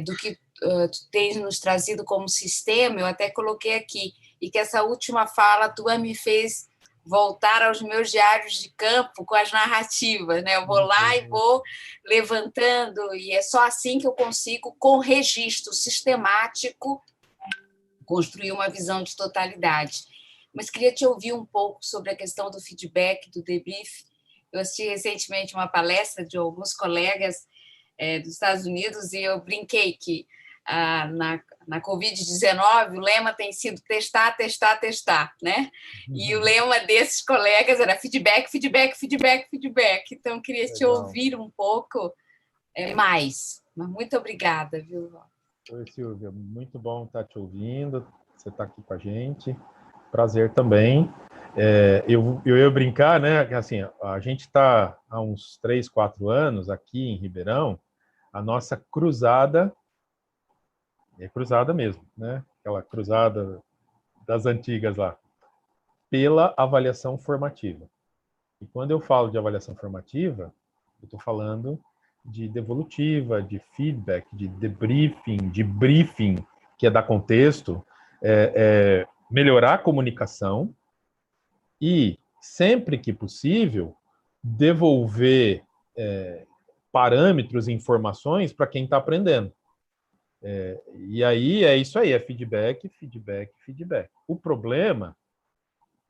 do que tu tens nos trazido como sistema. Eu até coloquei aqui, e que essa última fala tua me fez voltar aos meus diários de campo com as narrativas, né? Eu vou lá e vou levantando, e é só assim que eu consigo, com registro sistemático, construir uma visão de totalidade. Mas queria te ouvir um pouco sobre a questão do feedback, do debrief. Eu assisti recentemente uma palestra de alguns colegas dos Estados Unidos e eu brinquei que na Covid-19 o lema tem sido testar, testar, testar, né? E o lema desses colegas era feedback, feedback, feedback, feedback. Então, eu queria te ouvir um pouco mais. Mas muito obrigada, viu? Oi, Silvia. Muito bom estar te ouvindo. Você está aqui com a gente. Prazer também. Eu ia brincar, né? Assim, a gente está há uns 3, 4 anos aqui em Ribeirão. A nossa cruzada é cruzada mesmo, né? Aquela cruzada das antigas lá, pela avaliação formativa. E quando eu falo de avaliação formativa, eu estou falando de devolutiva, de feedback, de debriefing, de briefing, que é dar contexto, melhorar a comunicação e, sempre que possível, devolver parâmetros e informações para quem está aprendendo. E aí é isso aí, é feedback, feedback, feedback. O problema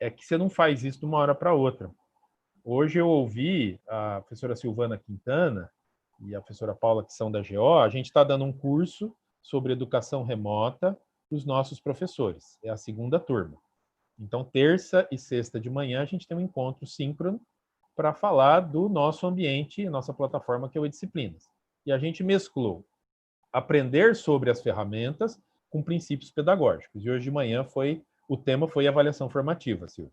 é que você não faz isso de uma hora para outra. Hoje eu ouvi a professora Silvana Quintana e a professora Paula, que são da GO, a gente está dando um curso sobre educação remota para os nossos professores. É a 2ª turma. Então, terça e sexta de manhã, a gente tem um encontro síncrono para falar do nosso ambiente, nossa plataforma, que é o eDisciplinas. E a gente mesclou aprender sobre as ferramentas com princípios pedagógicos. E hoje de manhã o tema foi avaliação formativa, Silvia.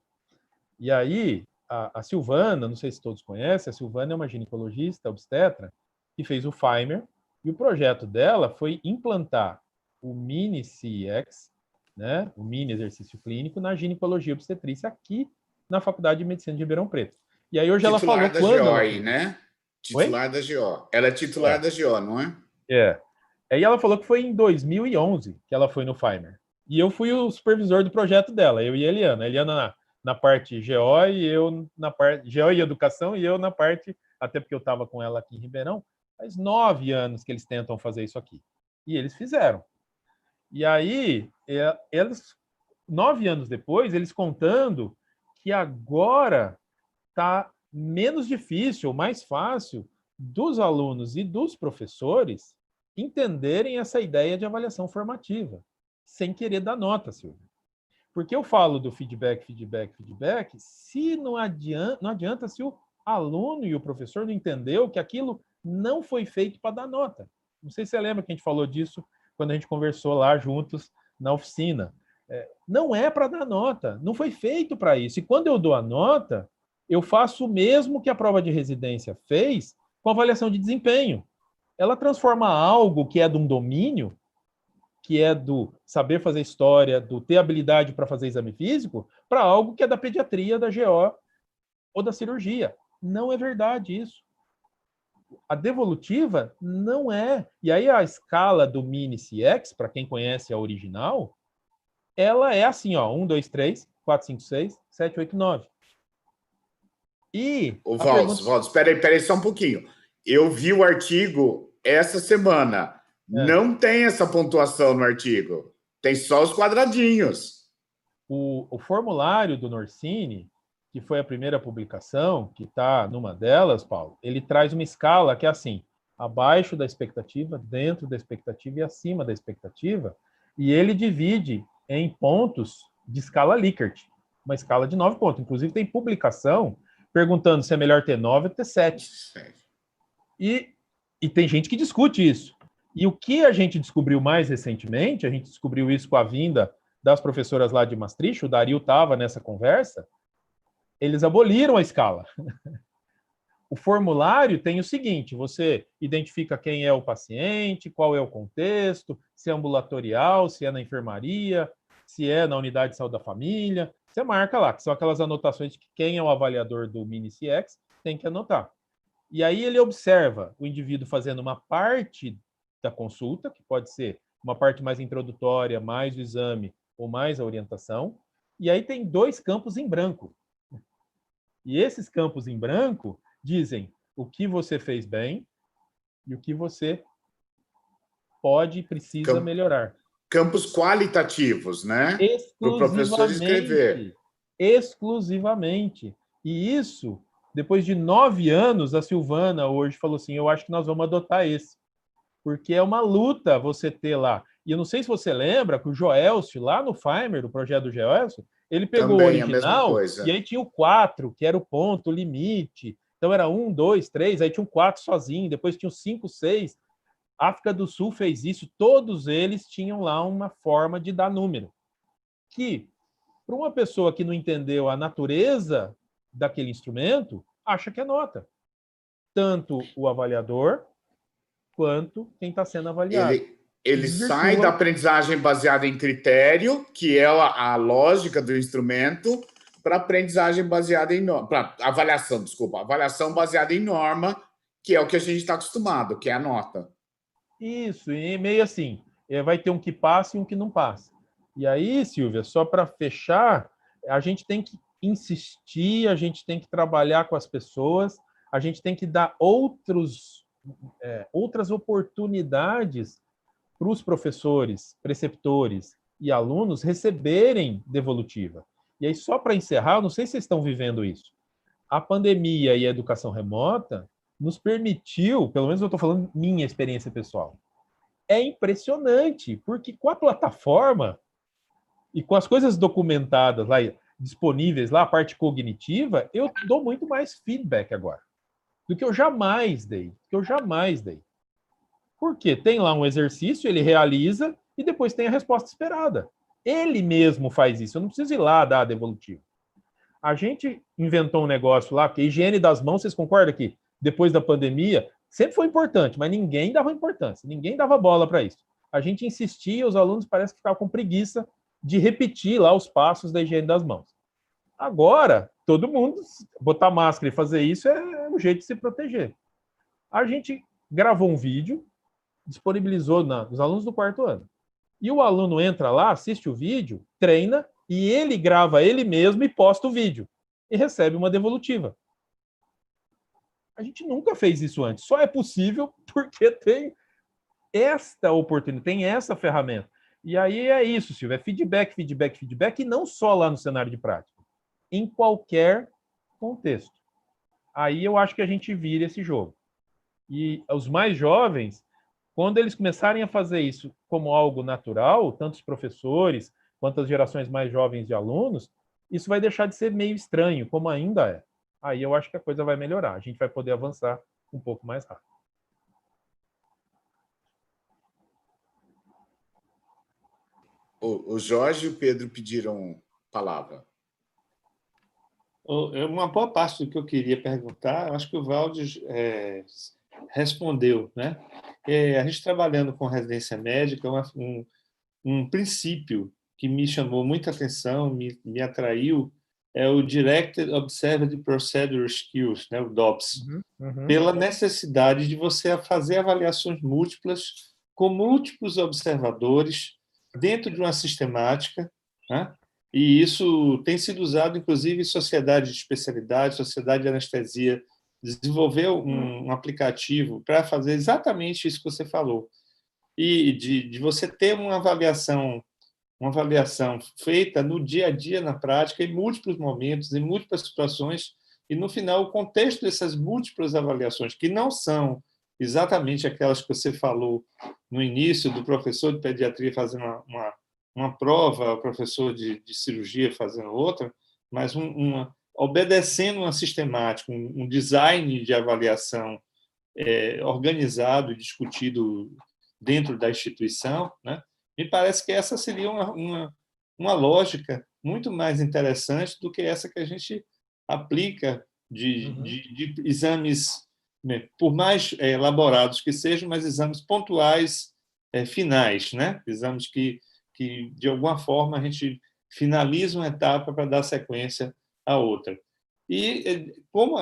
E aí, a Silvana, não sei se todos conhecem, a Silvana é uma ginecologista obstetra que fez o Feimer, e o projeto dela foi implantar o Mini-CX, né, o mini exercício clínico, na ginecologia obstetrícia aqui na Faculdade de Medicina de Ribeirão Preto. E aí hoje ela falou quando... Titular da GO aí, né? Titular da GO. Ela é titular da GO, não é? Aí ela falou que foi em 2011 que ela foi no Feimer. E eu fui o supervisor do projeto dela, eu e a Eliana. A Eliana na parte GO e eu na parte GO e Educação, e eu na parte, até porque eu estava com ela aqui em Ribeirão, faz 9 anos que eles tentam fazer isso aqui. E eles fizeram. E aí, eles, 9 anos depois, eles contando que agora está menos difícil, mais fácil dos alunos e dos professores entenderem essa ideia de avaliação formativa, sem querer dar nota, Silvia. Porque eu falo do feedback, feedback, feedback, se não adianta se o aluno e o professor não entendeu que aquilo não foi feito para dar nota. Não sei se você lembra que a gente falou disso quando a gente conversou lá juntos na oficina. Não é para dar nota, não foi feito para isso. E quando eu dou a nota, eu faço o mesmo que a prova de residência fez com a avaliação de desempenho. ela transforma algo que é de um domínio, que é do saber fazer história, do ter habilidade para fazer exame físico, para algo que é da pediatria, da GO ou da cirurgia. Não é verdade isso. A devolutiva não é. E aí a escala do Mini CX, para quem conhece a original, ela é assim, ó, 1, 2, 3, 4, 5, 6, 7, 8, 9. E... Ô, Valdes, espera aí só um pouquinho. Eu vi o artigo essa semana. Não tem essa pontuação no artigo. Tem só os quadradinhos. O formulário do Norsini, que foi a primeira publicação, que está numa delas, Paulo, ele traz uma escala que é assim, abaixo da expectativa, dentro da expectativa e acima da expectativa, e ele divide em pontos de escala Likert, uma escala de 9 pontos. Inclusive, tem publicação perguntando se é melhor ter 9 ou ter 7. E tem gente que discute isso. E o que a gente descobriu mais recentemente, a gente descobriu isso com a vinda das professoras lá de Maastricht, o Dario estava nessa conversa, eles aboliram a escala. O formulário tem o seguinte, você identifica quem é o paciente, qual é o contexto, se é ambulatorial, se é na enfermaria, se é na unidade de saúde da família, você marca lá, que são aquelas anotações que quem é o avaliador do Mini-CX tem que anotar. E aí ele observa o indivíduo fazendo uma parte da consulta, que pode ser uma parte mais introdutória, mais o exame ou mais a orientação, e aí tem 2 campos em branco. E esses campos em branco dizem o que você fez bem e o que você pode e precisa melhorar. Campos qualitativos, né? Para o professor escrever. Exclusivamente. E isso, depois de 9 anos, a Silvana hoje falou assim, eu acho que nós vamos adotar esse. Porque é uma luta você ter lá. E eu não sei se você lembra que o Joelcio, lá no Feimer, do projeto do Joelcio, ele pegou também o original e aí tinha o 4, que era o ponto, o limite. Então era 1, 2, 3, aí tinha um 4 sozinho, depois tinha o 5, 6. África do Sul fez isso, todos eles tinham lá uma forma de dar número. Que, para uma pessoa que não entendeu a natureza daquele instrumento, acha que é nota. Tanto o avaliador quanto quem está sendo avaliado. Ele sai da aprendizagem baseada em critério, que é a lógica do instrumento, para aprendizagem baseada em norma, para avaliação baseada em norma, que é o que a gente está acostumado, que é a nota. Isso, e meio assim, vai ter um que passa e um que não passa. E aí, Silvia, só para fechar, a gente tem que insistir, a gente tem que trabalhar com as pessoas, a gente tem que dar outras oportunidades para os professores, preceptores e alunos receberem devolutiva. E aí, só para encerrar, eu não sei se vocês estão vivendo isso. A pandemia e a educação remota nos permitiu, pelo menos eu estou falando minha experiência pessoal, é impressionante, porque com a plataforma e com as coisas documentadas lá, disponíveis lá, a parte cognitiva, eu dou muito mais feedback agora do que eu jamais dei. Por quê? Tem lá um exercício, ele realiza e depois tem a resposta esperada. Ele mesmo faz isso, eu não preciso ir lá dar a devolutiva. A gente inventou um negócio lá, porque a higiene das mãos, vocês concordam que depois da pandemia, sempre foi importante, mas ninguém dava importância, ninguém dava bola para isso. A gente insistia, os alunos parece que ficavam com preguiça de repetir lá os passos da higiene das mãos. Agora, todo mundo botar máscara e fazer isso é um jeito de se proteger. A gente gravou um vídeo, disponibilizou nos alunos do 4º ano. E o aluno entra lá, assiste o vídeo, treina, e ele grava ele mesmo e posta o vídeo. E recebe uma devolutiva. A gente nunca fez isso antes. Só é possível porque tem esta oportunidade, tem essa ferramenta. E aí é isso, Silvio, é feedback, e não só lá no cenário de prática. Em qualquer contexto. Aí eu acho que a gente vira esse jogo. E os mais jovens, quando eles começarem a fazer isso como algo natural, tanto os professores quanto as gerações mais jovens de alunos, isso vai deixar de ser meio estranho, como ainda é. Aí eu acho que a coisa vai melhorar. A gente vai poder avançar um pouco mais rápido. O Jorge e o Pedro pediram palavra. Uma boa parte do que eu queria perguntar, eu acho que o Valdes respondeu, né? a gente trabalhando com residência médica, um princípio que me chamou muita atenção, me atraiu, é o Directed Observed Procedure Skills, né, o DOPS, pela necessidade de você fazer avaliações múltiplas com múltiplos observadores dentro de uma sistemática, né? E isso tem sido usado, inclusive, em sociedade de especialidade, sociedade de anestesia, desenvolveu um aplicativo para fazer exatamente isso que você falou, e de você ter uma avaliação feita no dia a dia, na prática, em múltiplos momentos, em múltiplas situações, e, no final, o contexto dessas múltiplas avaliações, que não são exatamente aquelas que você falou no início, do professor de pediatria fazendo uma prova, o professor de cirurgia fazendo outra, mas obedecendo uma sistemática, um design de avaliação organizado e discutido dentro da instituição, né? Me parece que essa seria uma lógica muito mais interessante do que essa que a gente aplica de exames, né, por mais elaborados que sejam, mas exames pontuais, finais, né? Exames que, de alguma forma, a gente finaliza uma etapa para dar sequência à outra. E como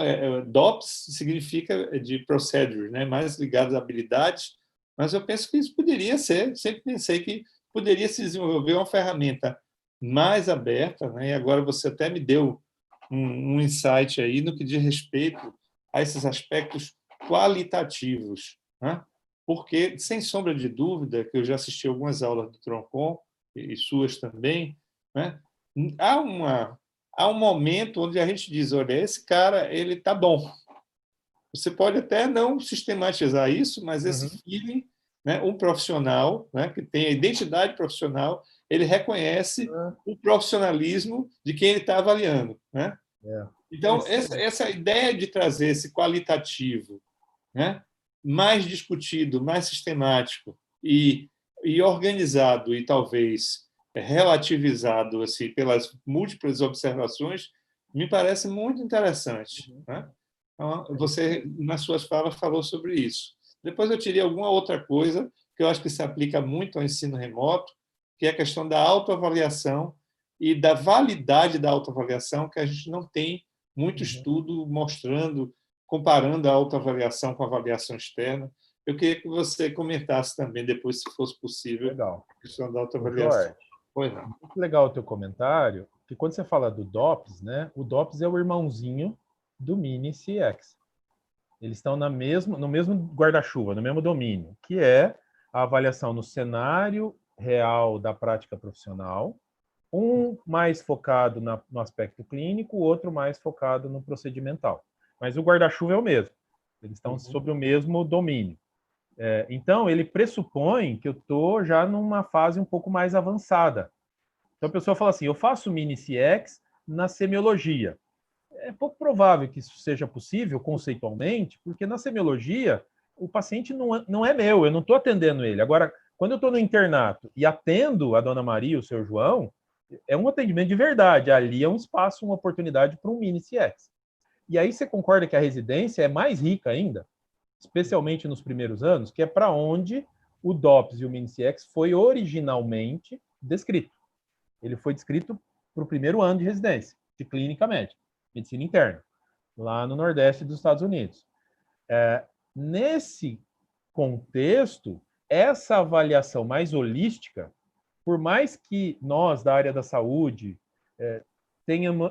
DOPS significa de procedures, né, mais ligados a habilidades, mas eu penso que isso poderia ser, sempre pensei que poderia se desenvolver uma ferramenta mais aberta, né, e agora você até me deu um insight aí no que diz respeito a esses aspectos qualitativos, né? Porque, sem sombra de dúvida, que eu já assisti algumas aulas do Troncon, e suas também, né, há um momento onde a gente diz, olha, esse cara, ele está bom. Você pode até não sistematizar isso, mas esse feeling, né, um profissional, né, que tem a identidade profissional, ele reconhece o profissionalismo de quem ele está avaliando, né? Então, essa ideia de trazer esse qualitativo, né, mais discutido, mais sistemático e organizado e talvez relativizado assim, pelas múltiplas observações, me parece muito interessante, né? Então, você, nas suas falas, falou sobre isso. Depois eu tirei alguma outra coisa que eu acho que se aplica muito ao ensino remoto, que é a questão da autoavaliação e da validade da autoavaliação, que a gente não tem muito estudo mostrando, comparando a autoavaliação com a avaliação externa. Eu queria que você comentasse também, depois, se fosse possível, Legal. a questão da autoavaliação. Pois não. Muito legal o teu comentário, que quando você fala do DOPS, né, o DOPS é o irmãozinho do Mini CX. Eles estão no mesmo guarda-chuva, no mesmo domínio, que é a avaliação no cenário real da prática profissional, um mais focado no aspecto clínico, o outro mais focado no procedimental. Mas o guarda-chuva é o mesmo. Eles estão sobre o mesmo domínio. Então, ele pressupõe que eu estou já numa fase um pouco mais avançada. Então, a pessoa fala assim, eu faço Mini CX na semiologia. É pouco provável que isso seja possível conceitualmente, porque na semiologia o paciente não é meu, eu não estou atendendo ele. Agora, quando eu estou no internato e atendo a dona Maria, o seu João, é um atendimento de verdade. Ali é um espaço, uma oportunidade para um Mini CX. E aí você concorda que a residência é mais rica ainda, especialmente nos primeiros anos, que é para onde o DOPS e o Mini CX foi originalmente descrito. Ele foi descrito para o primeiro ano de residência, de clínica médica, medicina interna, lá no Nordeste dos Estados Unidos. Nesse contexto, essa avaliação mais holística, por mais que nós, da área da saúde,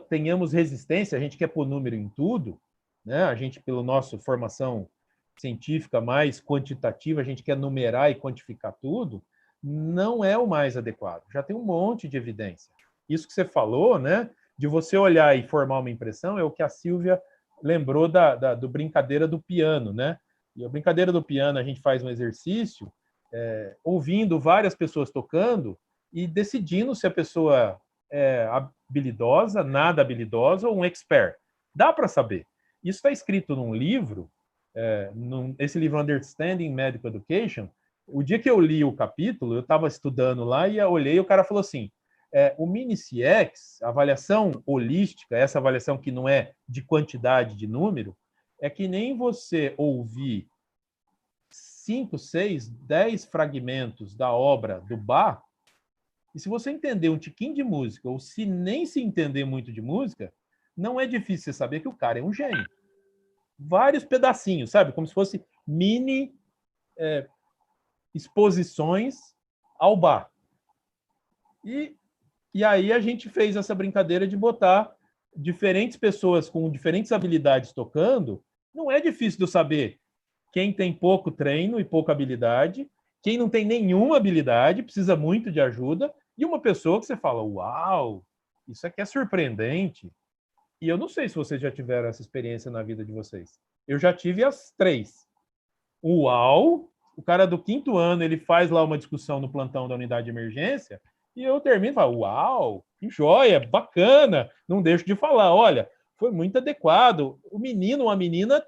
tenhamos resistência, a gente quer pôr número em tudo, né? A gente, pela nossa formação científica mais quantitativa, a gente quer numerar e quantificar tudo, não é o mais adequado. Já tem um monte de evidência. Isso que você falou, né, de você olhar e formar uma impressão, é o que a Silvia lembrou do brincadeira do piano, né? E a brincadeira do piano, a gente faz um exercício ouvindo várias pessoas tocando e decidindo se a pessoa é habilidosa, nada habilidosa ou um expert. Dá para saber. Isso está escrito num livro, esse livro Understanding Medical Education. O dia que eu li o capítulo, eu estava estudando lá e eu olhei e o cara falou assim, o Mini CX, a avaliação holística, essa avaliação que não é de quantidade de número, é que nem você ouvir 5, 6, 10 fragmentos da obra do Bach, e se você entender um tiquinho de música, ou se nem se entender muito de música, não é difícil você saber que o cara é um gênio. Vários pedacinhos, sabe? Como se fosse mini exposições ao Bach. E aí a gente fez essa brincadeira de botar diferentes pessoas com diferentes habilidades tocando. Não é difícil de eu saber quem tem pouco treino e pouca habilidade, quem não tem nenhuma habilidade, precisa muito de ajuda, e uma pessoa que você fala, uau, isso aqui é surpreendente. E eu não sei se vocês já tiveram essa experiência na vida de vocês. Eu já tive as 3. Uau, o cara do 5º ano, ele faz lá uma discussão no plantão da unidade de emergência, e eu termino e falo, uau, que joia, bacana, não deixo de falar, olha, foi muito adequado, o menino ou a menina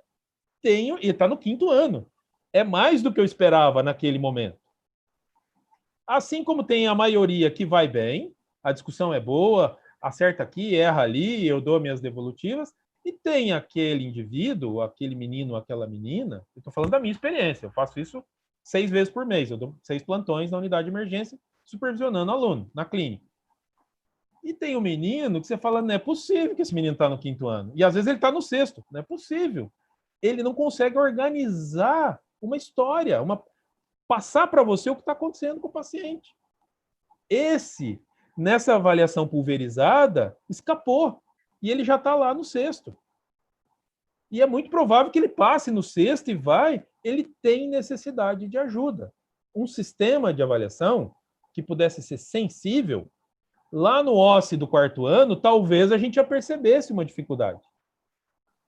e está no 5º ano. É mais do que eu esperava naquele momento. Assim como tem a maioria que vai bem, a discussão é boa, acerta aqui, erra ali, eu dou minhas devolutivas, e tem aquele indivíduo, aquele menino, aquela menina, eu estou falando da minha experiência, eu faço isso 6 vezes por mês, eu dou 6 plantões na unidade de emergência, supervisionando aluno, na clínica. E tem um menino que você fala, não é possível que esse menino está no 5º ano. E às vezes ele está no 6º, não é possível. Ele não consegue organizar uma história, passar para você o que está acontecendo com o paciente. Esse, nessa avaliação pulverizada, escapou. E ele já está lá no 6º. E é muito provável que ele passe no 6º ele tem necessidade de ajuda. Um sistema de avaliação que pudesse ser sensível, lá no OSCE do 4º ano, talvez a gente já percebesse uma dificuldade.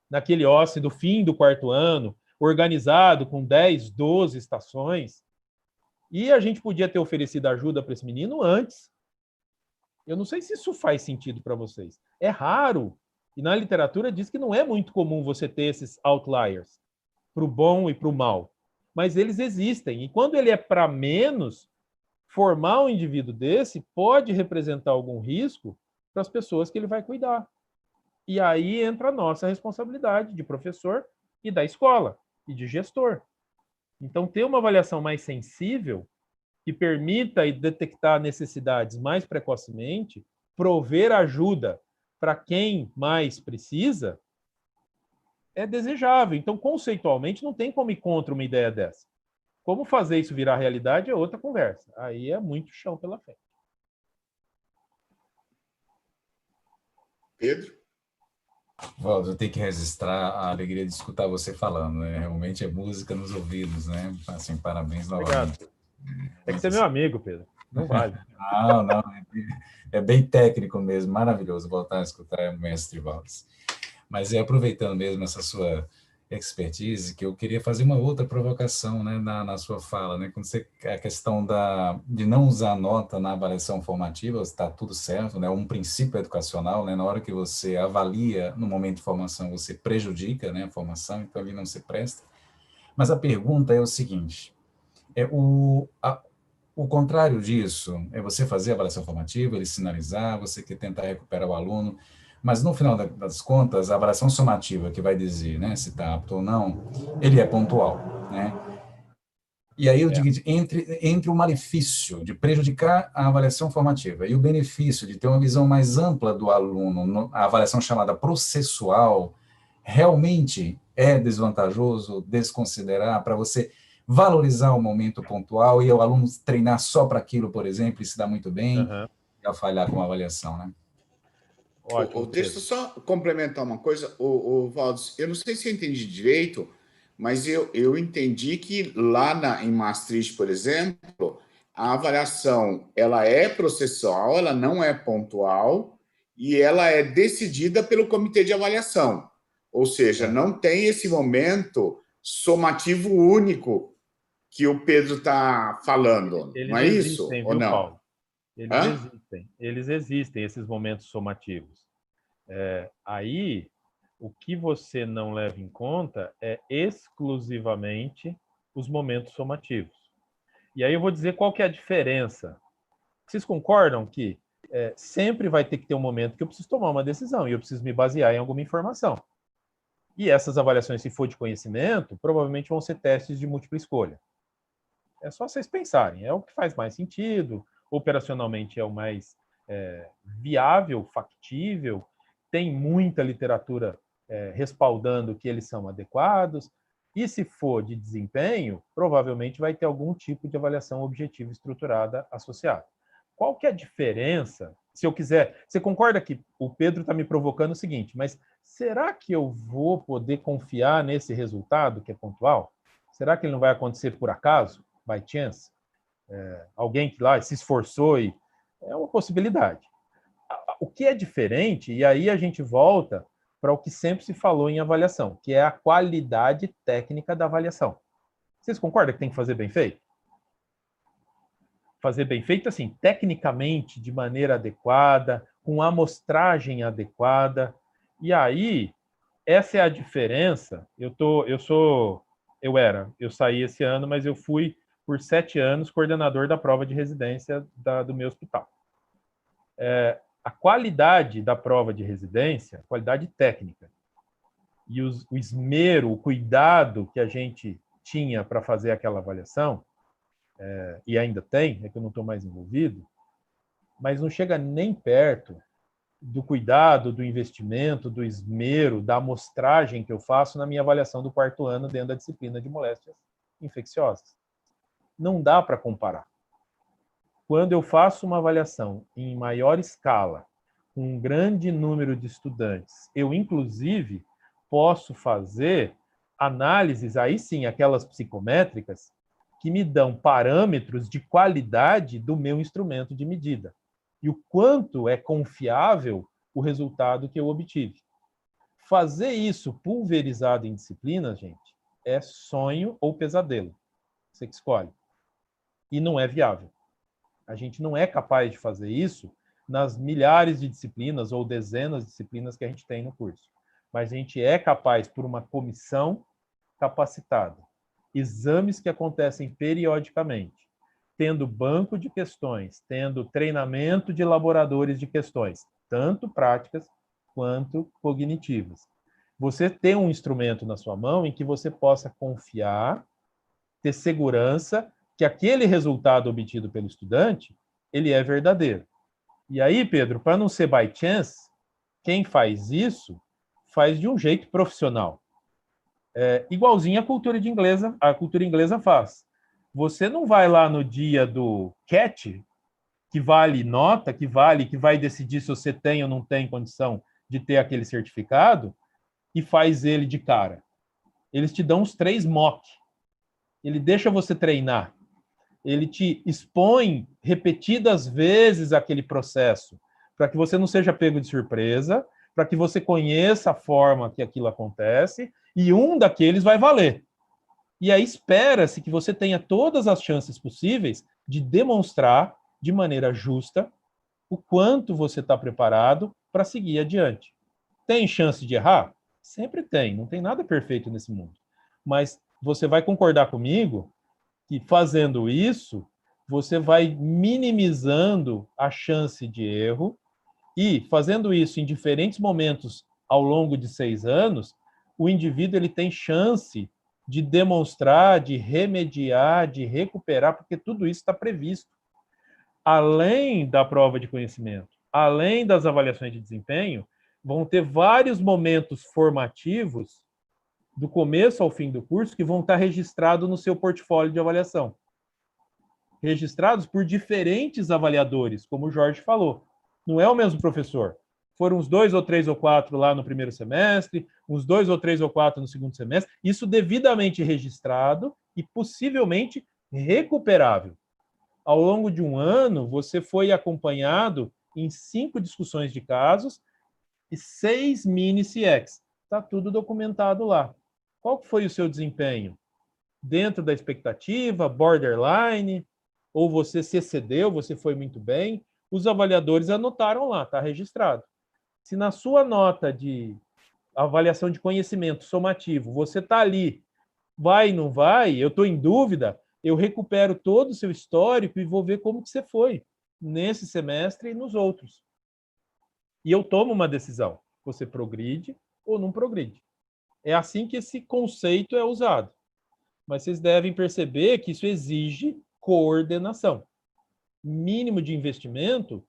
Naquele OSCE do fim do 4º ano, organizado com 10, 12 estações, e a gente podia ter oferecido ajuda para esse menino antes. Eu não sei se isso faz sentido para vocês. É raro, e na literatura diz que não é muito comum você ter esses outliers, para o bom e para o mal. Mas eles existem, e quando ele é para menos, formar um indivíduo desse pode representar algum risco para as pessoas que ele vai cuidar. E aí entra a nossa responsabilidade de professor e da escola, e de gestor. Então, ter uma avaliação mais sensível, que permita detectar necessidades mais precocemente, prover ajuda para quem mais precisa, é desejável. Então, conceitualmente, não tem como ir contra uma ideia dessa. Como fazer isso virar realidade é outra conversa. Aí é muito chão pela frente. Pedro? Waldo, eu tenho que registrar a alegria de escutar você falando, né? Realmente é música nos ouvidos, né? Assim, parabéns novamente. Obrigado. É que você é meu amigo, Pedro. Não vale. Não. É bem técnico mesmo, maravilhoso voltar a escutar o mestre Valdes. Mas aproveitando mesmo essa sua expertise, que eu queria fazer uma outra provocação, né, na sua fala, né? Quando a questão de não usar nota na avaliação formativa, está tudo certo, né? Um princípio educacional, né? Na hora que você avalia no momento de formação, você prejudica, né, a formação, então ali não se presta. Mas a pergunta é o seguinte: o contrário disso é você fazer a avaliação formativa, ele sinalizar, você quer tentar recuperar o aluno, mas no final das contas, a avaliação somativa que vai dizer, né, se está apto ou não, ele é pontual, né? E aí eu digo, entre o malefício de prejudicar a avaliação formativa e o benefício de ter uma visão mais ampla do aluno, a avaliação chamada processual, realmente é desvantajoso desconsiderar para você valorizar o momento pontual e o aluno treinar só para aquilo, por exemplo, e se dar muito bem, e a falhar com a avaliação, né? Ótimo, deixa eu só complementar uma coisa, Valdes, eu não sei se eu entendi direito, mas eu entendi que lá em Maastricht, por exemplo, a avaliação ela é processual, ela não é pontual, e ela é decidida pelo comitê de avaliação. Ou seja, não tem esse momento somativo único que o Pedro está falando. Não é isso? Ou não? Paulo? Eles existem, esses momentos somativos. Aí, o que você não leva em conta é exclusivamente os momentos somativos. E aí eu vou dizer qual que é a diferença. Vocês concordam que sempre vai ter que ter um momento que eu preciso tomar uma decisão e eu preciso me basear em alguma informação? E essas avaliações, se for de conhecimento, provavelmente vão ser testes de múltipla escolha. É só vocês pensarem, é o que faz mais sentido, operacionalmente é o mais viável, factível, tem muita literatura respaldando que eles são adequados, e se for de desempenho, provavelmente vai ter algum tipo de avaliação objetiva estruturada associada. Qual que é a diferença? Se eu quiser, você concorda que o Pedro está me provocando o seguinte, mas será que eu vou poder confiar nesse resultado que é pontual? Será que ele não vai acontecer por acaso, by chance? Alguém que lá se esforçou e é uma possibilidade. O que é diferente, e aí a gente volta para o que sempre se falou em avaliação, que é a qualidade técnica da avaliação. Vocês concordam que tem que fazer bem feito? Fazer bem feito, assim, tecnicamente, de maneira adequada, com amostragem adequada. E aí, essa é a diferença. Eu saí esse ano, mas eu fui por 7 anos coordenador da prova de residência do meu hospital. A qualidade da prova de residência, qualidade técnica, e o esmero, o cuidado que a gente tinha para fazer aquela avaliação, e ainda tem, é que eu não estou mais envolvido, mas não chega nem perto do cuidado, do investimento, do esmero, da amostragem que eu faço na minha avaliação do 4º ano dentro da disciplina de moléstias infecciosas. Não dá para comparar. Quando eu faço uma avaliação em maior escala, com um grande número de estudantes, eu, inclusive, posso fazer análises, aí sim, aquelas psicométricas, que me dão parâmetros de qualidade do meu instrumento de medida. E o quanto é confiável o resultado que eu obtive. Fazer isso pulverizado em disciplinas, gente, é sonho ou pesadelo. Você que escolhe. E não é viável. A gente não é capaz de fazer isso nas milhares de disciplinas ou dezenas de disciplinas que a gente tem no curso. Mas a gente é capaz, por uma comissão capacitada, exames que acontecem periodicamente, tendo banco de questões, tendo treinamento de elaboradores de questões, tanto práticas quanto cognitivas. Você ter um instrumento na sua mão em que você possa confiar, ter segurança que aquele resultado obtido pelo estudante, ele é verdadeiro. E aí, Pedro, para não ser by chance, quem faz isso faz de um jeito profissional. Igualzinho a cultura inglesa faz. Você não vai lá no dia do CAT, que vale nota, que vai decidir se você tem ou não tem condição de ter aquele certificado, e faz ele de cara. Eles te dão uns 3 mock. Ele deixa você treinar. Ele te expõe repetidas vezes aquele processo, para que você não seja pego de surpresa, para que você conheça a forma que aquilo acontece, e um daqueles vai valer. E aí espera-se que você tenha todas as chances possíveis de demonstrar, de maneira justa, o quanto você está preparado para seguir adiante. Tem chance de errar? Sempre tem, não tem nada perfeito nesse mundo. Mas você vai concordar comigo que fazendo isso, você vai minimizando a chance de erro, e fazendo isso em diferentes momentos ao longo de 6 anos, o indivíduo ele tem chance de demonstrar, de remediar, de recuperar, porque tudo isso está previsto. Além da prova de conhecimento, além das avaliações de desempenho, vão ter vários momentos formativos do começo ao fim do curso que vão estar registrados no seu portfólio de avaliação. Registrados por diferentes avaliadores, como o Jorge falou. Não é o mesmo professor. Foram uns 2 ou 3 ou 4 lá no primeiro semestre, uns 2 ou 3 ou 4 no segundo semestre. Isso devidamente registrado e possivelmente recuperável. Ao longo de um ano, você foi acompanhado em 5 discussões de casos e 6 mini CX. Está tudo documentado lá. Qual foi o seu desempenho? Dentro da expectativa, borderline, ou você se excedeu, você foi muito bem? Os avaliadores anotaram lá, está registrado. Se na sua nota de avaliação de conhecimento somativo, você está ali, vai ou não vai, eu estou em dúvida, eu recupero todo o seu histórico e vou ver como que você foi nesse semestre e nos outros. E eu tomo uma decisão. Você progride ou não progride. É assim que esse conceito é usado. mas vocês devem perceber que isso exige coordenação. Mínimo de investimento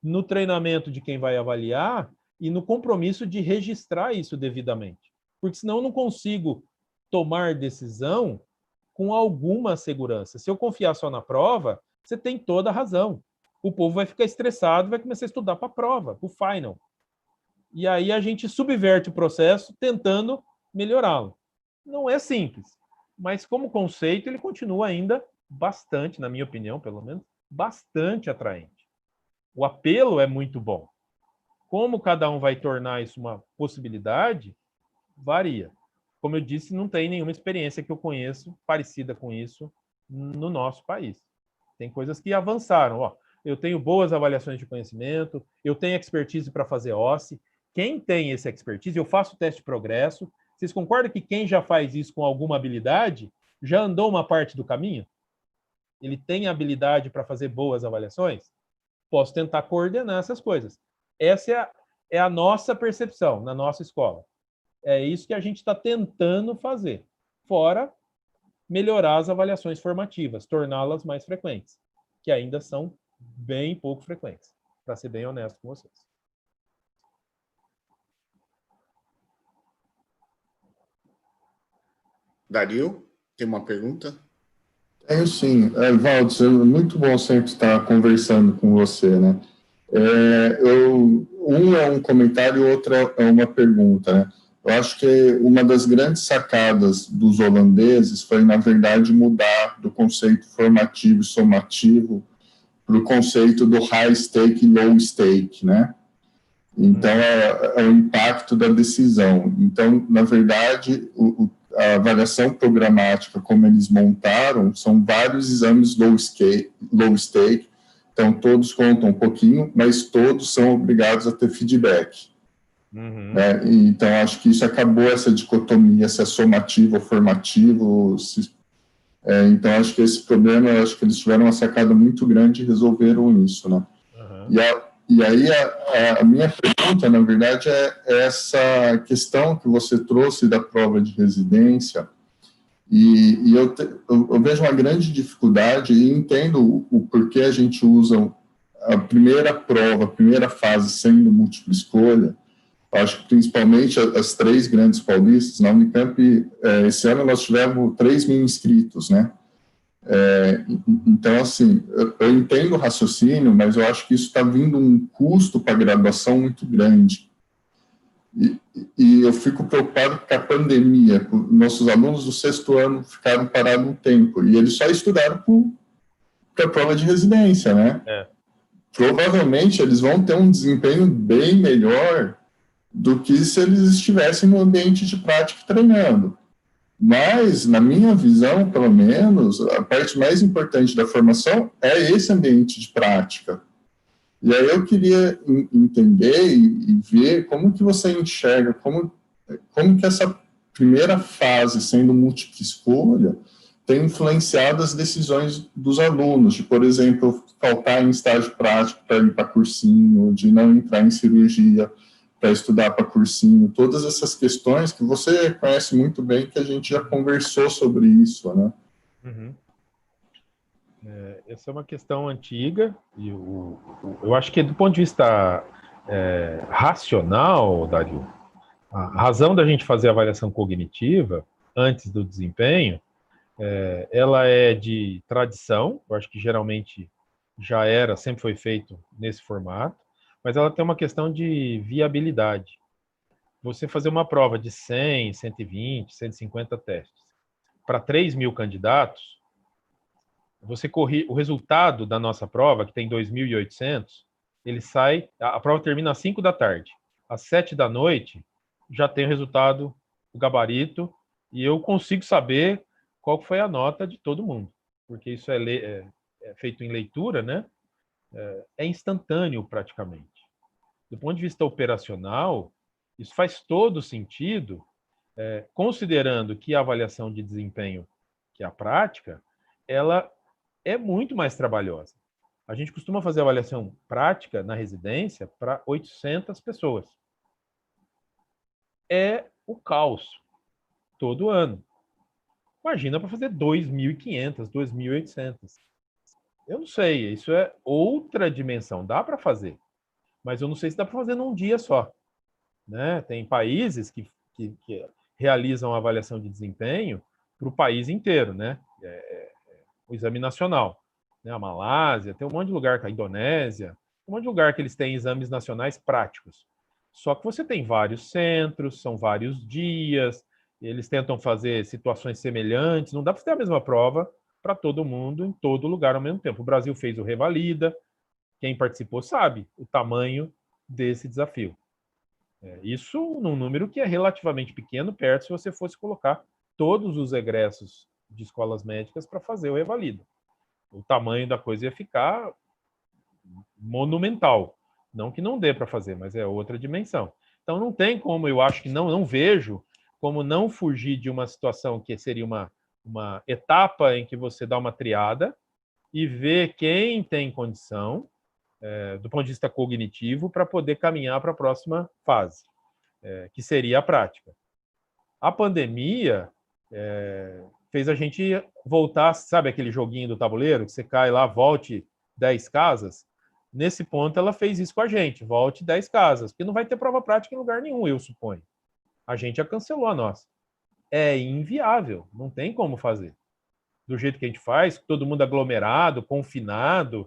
no treinamento de quem vai avaliar e no compromisso de registrar isso devidamente. Porque senão eu não consigo tomar decisão com alguma segurança. Se eu confiar só na prova, você tem toda a razão. O povo vai ficar estressado, vai começar a estudar para a prova, para o final. E aí a gente subverte o processo tentando melhorá-lo. Não é simples, mas como conceito ele continua ainda bastante, na minha opinião, pelo menos, bastante atraente. O apelo é muito bom. Como cada um vai tornar isso uma possibilidade, varia. Como eu disse, não tem nenhuma experiência que eu conheço parecida com isso no nosso país. Tem coisas que avançaram. Ó, eu tenho boas avaliações de conhecimento, eu tenho expertise para fazer OSCE. Quem tem esse expertise, eu faço teste de progresso. Vocês concordam que quem já faz isso com alguma habilidade já andou uma parte do caminho? Ele tem habilidade para fazer boas avaliações? Posso tentar coordenar essas coisas. Essa é a nossa percepção na nossa escola. É isso que a gente está tentando fazer. Fora melhorar as avaliações formativas, torná-las mais frequentes, que ainda são bem pouco frequentes, para ser bem honesto com vocês. Dario, tem uma pergunta? Tenho sim. Valdes, é muito bom sempre estar conversando com você, né? Um é um comentário e outro é uma pergunta, né? Eu acho que uma das grandes sacadas dos holandeses foi, na verdade, mudar do conceito formativo e somativo para o conceito do high stake e low stake, né? Então, é o impacto da decisão. Então, na verdade, a avaliação programática, como eles montaram, são vários exames low stake, então todos contam um pouquinho, mas todos são obrigados a ter feedback. Né? Então, acho que isso acabou essa dicotomia, se é somativo ou formativo. Então, acho que esse problema, acho que eles tiveram uma sacada muito grande e resolveram isso. Né? E aí, a minha pergunta, na verdade, é essa questão que você trouxe da prova de residência, e eu vejo uma grande dificuldade e entendo o porquê a gente usa a primeira prova, a primeira fase sendo múltipla escolha. Acho que principalmente as 3 grandes paulistas, na Unicamp, esse ano nós tivemos 3.000 inscritos, né? Então, assim, eu entendo o raciocínio, mas eu acho que isso está vindo um custo para a graduação muito grande. E eu fico preocupado com a pandemia. Nossos alunos do 6º ano ficaram parados um tempo, e eles só estudaram para a prova de residência, né? Provavelmente eles vão ter um desempenho bem melhor do que se eles estivessem no ambiente de prática treinando. Mas, na minha visão, pelo menos, a parte mais importante da formação é esse ambiente de prática. E aí eu queria entender e ver como que você enxerga, como que essa primeira fase, sendo múltipla escolha, tem influenciado as decisões dos alunos, de, por exemplo, faltar em estágio prático para ir para cursinho, de não entrar em cirurgia para estudar para cursinho, todas essas questões que você conhece muito bem, que a gente já conversou sobre isso, né? Essa é uma questão antiga, e eu acho que do ponto de vista racional, Dario, a razão da gente fazer a avaliação cognitiva antes do desempenho, ela é de tradição, eu acho que geralmente sempre foi feito nesse formato, mas ela tem uma questão de viabilidade. Você fazer uma prova de 100, 120, 150 testes para 3.000 candidatos, o resultado da nossa prova, que tem 2.800, ele sai, a prova termina às 5 da tarde. Às 7 da noite, já tem o resultado, o gabarito, e eu consigo saber qual foi a nota de todo mundo, porque isso é feito em leitura, né? É instantâneo praticamente. Do ponto de vista operacional, isso faz todo sentido, considerando que a avaliação de desempenho, que é a prática, ela é muito mais trabalhosa. A gente costuma fazer avaliação prática na residência para 800 pessoas. É o caos todo ano. Imagina para fazer 2.500, 2.800. Eu não sei, isso é outra dimensão. Dá para fazer, mas eu não sei se dá para fazer num dia só. Né? Tem países que realizam a avaliação de desempenho para o país inteiro, né? O exame nacional. Né? A Malásia, tem um monte de lugar, a Indonésia, um monte de lugar que eles têm exames nacionais práticos. Só que você tem vários centros, são vários dias, eles tentam fazer situações semelhantes, não dá para fazer a mesma prova para todo mundo, em todo lugar ao mesmo tempo. O Brasil fez o Revalida, quem participou sabe o tamanho desse desafio. Isso num número que é relativamente pequeno, perto se você fosse colocar todos os egressos de escolas médicas para fazer o Revalida. O tamanho da coisa ia ficar monumental. Não que não dê para fazer, mas é outra dimensão. Então não tem como, eu acho que não vejo como não fugir de uma situação que seria uma etapa em que você dá uma triada e vê quem tem condição, do ponto de vista cognitivo, para poder caminhar para a próxima fase, que seria a prática. A pandemia fez a gente voltar, sabe aquele joguinho do tabuleiro, que você cai lá, volte 10 casas? Nesse ponto, ela fez isso com a gente, volte 10 casas, porque não vai ter prova prática em lugar nenhum, eu suponho. A gente já cancelou a nossa. É inviável, não tem como fazer. Do jeito que a gente faz, todo mundo aglomerado, confinado,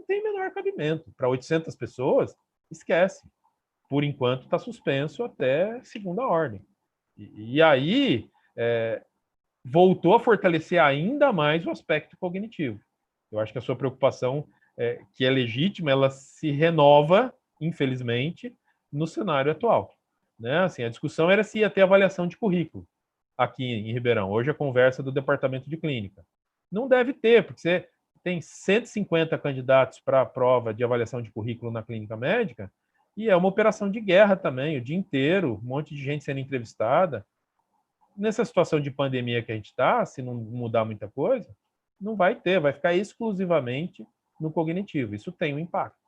tem menor cabimento. Para 800 pessoas, esquece. Por enquanto, está suspenso até segunda ordem. E aí, voltou a fortalecer ainda mais o aspecto cognitivo. Eu acho que a sua preocupação, que é legítima, ela se renova, infelizmente, no cenário atual. Né? Assim, a discussão era se ia ter avaliação de currículo aqui em Ribeirão. Hoje a conversa do departamento de clínica. Não deve ter, porque você tem 150 candidatos para a prova de avaliação de currículo na clínica médica, e é uma operação de guerra também, o dia inteiro, um monte de gente sendo entrevistada. Nessa situação de pandemia que a gente está, se não mudar muita coisa, não vai ter, vai ficar exclusivamente no cognitivo. Isso tem um impacto.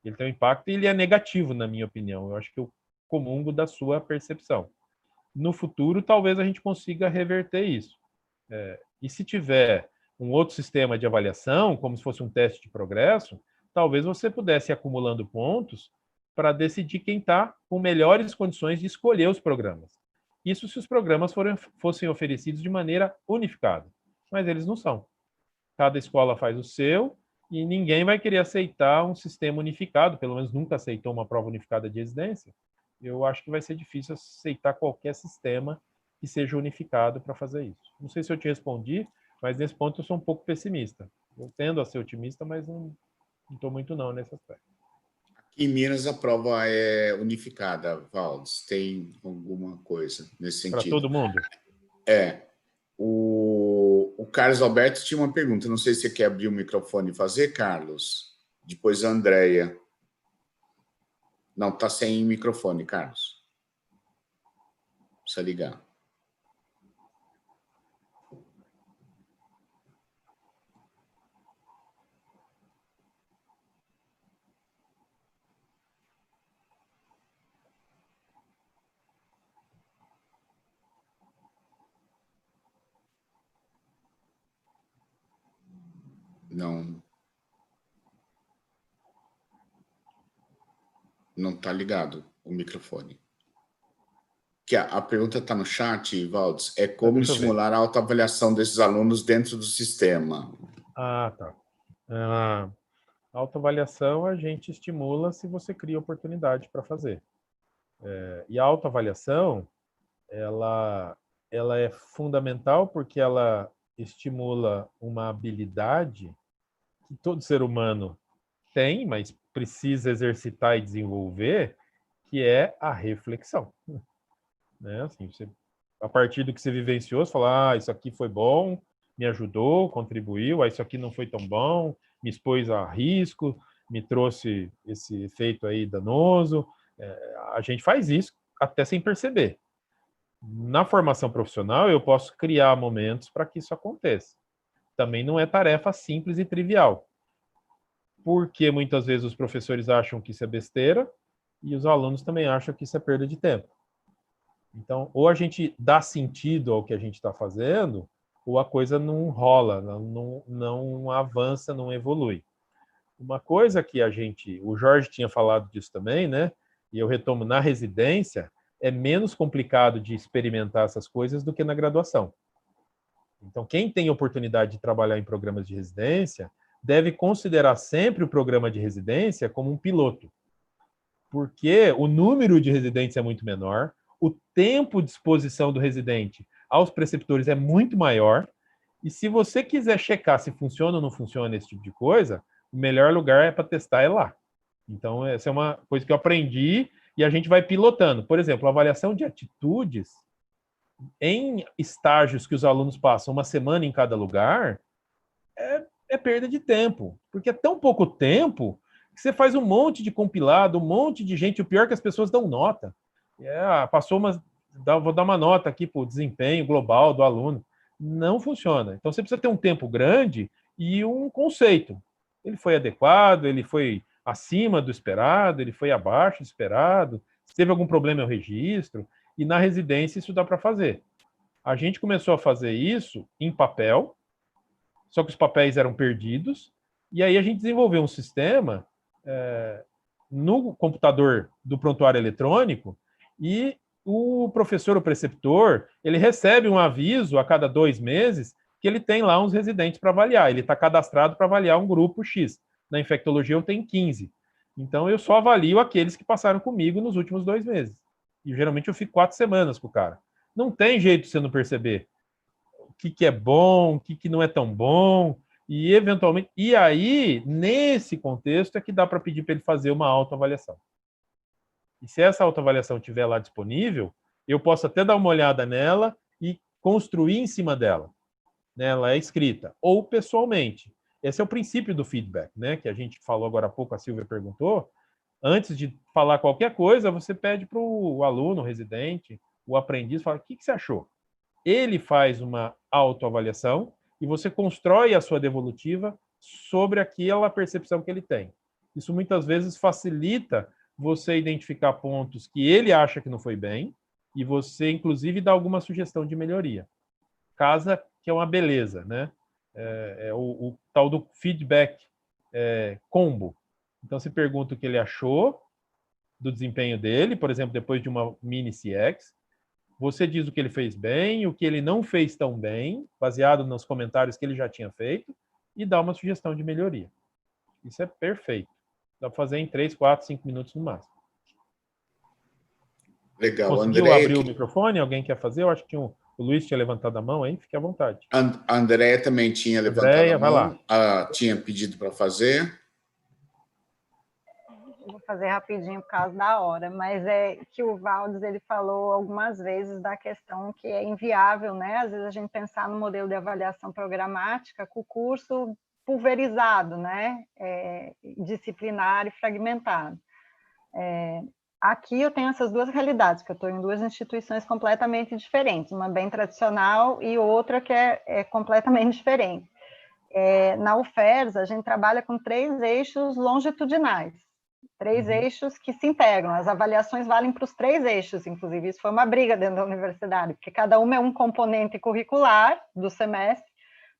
Ele tem um impacto e ele é negativo, na minha opinião. Eu acho que eu comungo da sua percepção. No futuro, talvez a gente consiga reverter isso. E se tiver um outro sistema de avaliação, como se fosse um teste de progresso, talvez você pudesse ir acumulando pontos para decidir quem está com melhores condições de escolher os programas. Isso se os programas fossem oferecidos de maneira unificada. Mas eles não são. Cada escola faz o seu e ninguém vai querer aceitar um sistema unificado, pelo menos nunca aceitou uma prova unificada de residência. Eu acho que vai ser difícil aceitar qualquer sistema que seja unificado para fazer isso. Não sei se eu te respondi, mas nesse ponto eu sou um pouco pessimista. Eu tendo a ser otimista, mas não estou muito não nesse aspecto. Aqui em Minas a prova é unificada, Valdes. Tem alguma coisa nesse sentido? Para todo mundo? O Carlos Alberto tinha uma pergunta. Não sei se você quer abrir o microfone e fazer, Carlos. Depois a Andréia. Não, está sem microfone, Carlos. Precisa ligar. Não está ligado o microfone. Que a pergunta está no chat, Valdes, é como estimular a autoavaliação desses alunos dentro do sistema. Ah, tá. A autoavaliação a gente estimula se você cria oportunidade para fazer. E a autoavaliação, ela é fundamental porque ela estimula uma habilidade que todo ser humano tem, mas precisa exercitar e desenvolver, que é a reflexão. Né? Assim, a partir do que você vivenciou, você fala, isso aqui foi bom, me ajudou, contribuiu, isso aqui não foi tão bom, me expôs a risco, me trouxe esse efeito aí danoso. A gente faz isso até sem perceber. Na formação profissional, eu posso criar momentos para que isso aconteça. Também não é tarefa simples e trivial, porque muitas vezes os professores acham que isso é besteira e os alunos também acham que isso é perda de tempo. Então, ou a gente dá sentido ao que a gente está fazendo, ou a coisa não rola, não avança, não evolui. Uma coisa que o Jorge tinha falado disso também, né? E eu retomo, na residência, é menos complicado de experimentar essas coisas do que na graduação. Então, quem tem oportunidade de trabalhar em programas de residência deve considerar sempre o programa de residência como um piloto, porque o número de residentes é muito menor, o tempo de exposição do residente aos preceptores é muito maior, e se você quiser checar se funciona ou não funciona esse tipo de coisa, o melhor lugar é para testar é lá. Então, essa é uma coisa que eu aprendi e a gente vai pilotando. Por exemplo, a avaliação de atitudes em estágios que os alunos passam uma semana em cada lugar é perda de tempo, porque é tão pouco tempo que você faz um monte de compilado, um monte de gente. O pior é que as pessoas dão nota. Vou dar uma nota aqui para o desempenho global do aluno. Não funciona. Então, você precisa ter um tempo grande e um conceito. Ele foi adequado, ele foi acima do esperado, ele foi abaixo do esperado, se teve algum problema, eu registro. E na residência isso dá para fazer. A gente começou a fazer isso em papel, só que os papéis eram perdidos, e aí a gente desenvolveu um sistema no computador do prontuário eletrônico, e o professor, o preceptor, ele recebe um aviso a cada 2 meses que ele tem lá uns residentes para avaliar. Ele está cadastrado para avaliar um grupo X. Na infectologia eu tenho 15. Então eu só avalio aqueles que passaram comigo nos últimos 2 meses. E geralmente eu fico 4 semanas com o cara. Não tem jeito de você não perceber o que é bom, o que não é tão bom, e eventualmente. E aí, nesse contexto, é que dá para pedir para ele fazer uma autoavaliação. E se essa autoavaliação estiver lá disponível, eu posso até dar uma olhada nela e construir em cima dela. Né? Ela é escrita, ou pessoalmente. Esse é o princípio do feedback, né? Que a gente falou agora há pouco, a Silvia perguntou. Antes de falar qualquer coisa, você pede para o aluno, o residente, o aprendiz, fala: o que você achou? Ele faz uma autoavaliação e você constrói a sua devolutiva sobre aquela percepção que ele tem. Isso muitas vezes facilita você identificar pontos que ele acha que não foi bem e você, inclusive, dá alguma sugestão de melhoria. Casa que é uma beleza, né? É o tal do feedback combo. Então, você pergunta o que ele achou do desempenho dele, por exemplo, depois de uma mini CX. Você diz o que ele fez bem, o que ele não fez tão bem, baseado nos comentários que ele já tinha feito, e dá uma sugestão de melhoria. Isso é perfeito. Dá para fazer em 3, 4, 5 minutos no máximo. Legal. Conseguiu André, abrir o microfone? Alguém quer fazer? Eu acho que o Luiz tinha levantado a mão aí, fique à vontade. A André também tinha levantado a mão, tinha pedido para fazer. Eu vou fazer rapidinho por causa da hora, mas é que o Valdes ele falou algumas vezes da questão que é inviável, né? Às vezes a gente pensar no modelo de avaliação programática com o curso pulverizado, né? Disciplinar e fragmentado. Aqui eu tenho essas duas realidades, que eu estou em 2 instituições completamente diferentes, uma bem tradicional e outra que é completamente diferente. Na UFERJ, a gente trabalha com 3 eixos longitudinais, 3 eixos que se integram. As avaliações valem para os 3 eixos, inclusive. Isso foi uma briga dentro da universidade, porque cada uma é um componente curricular do semestre,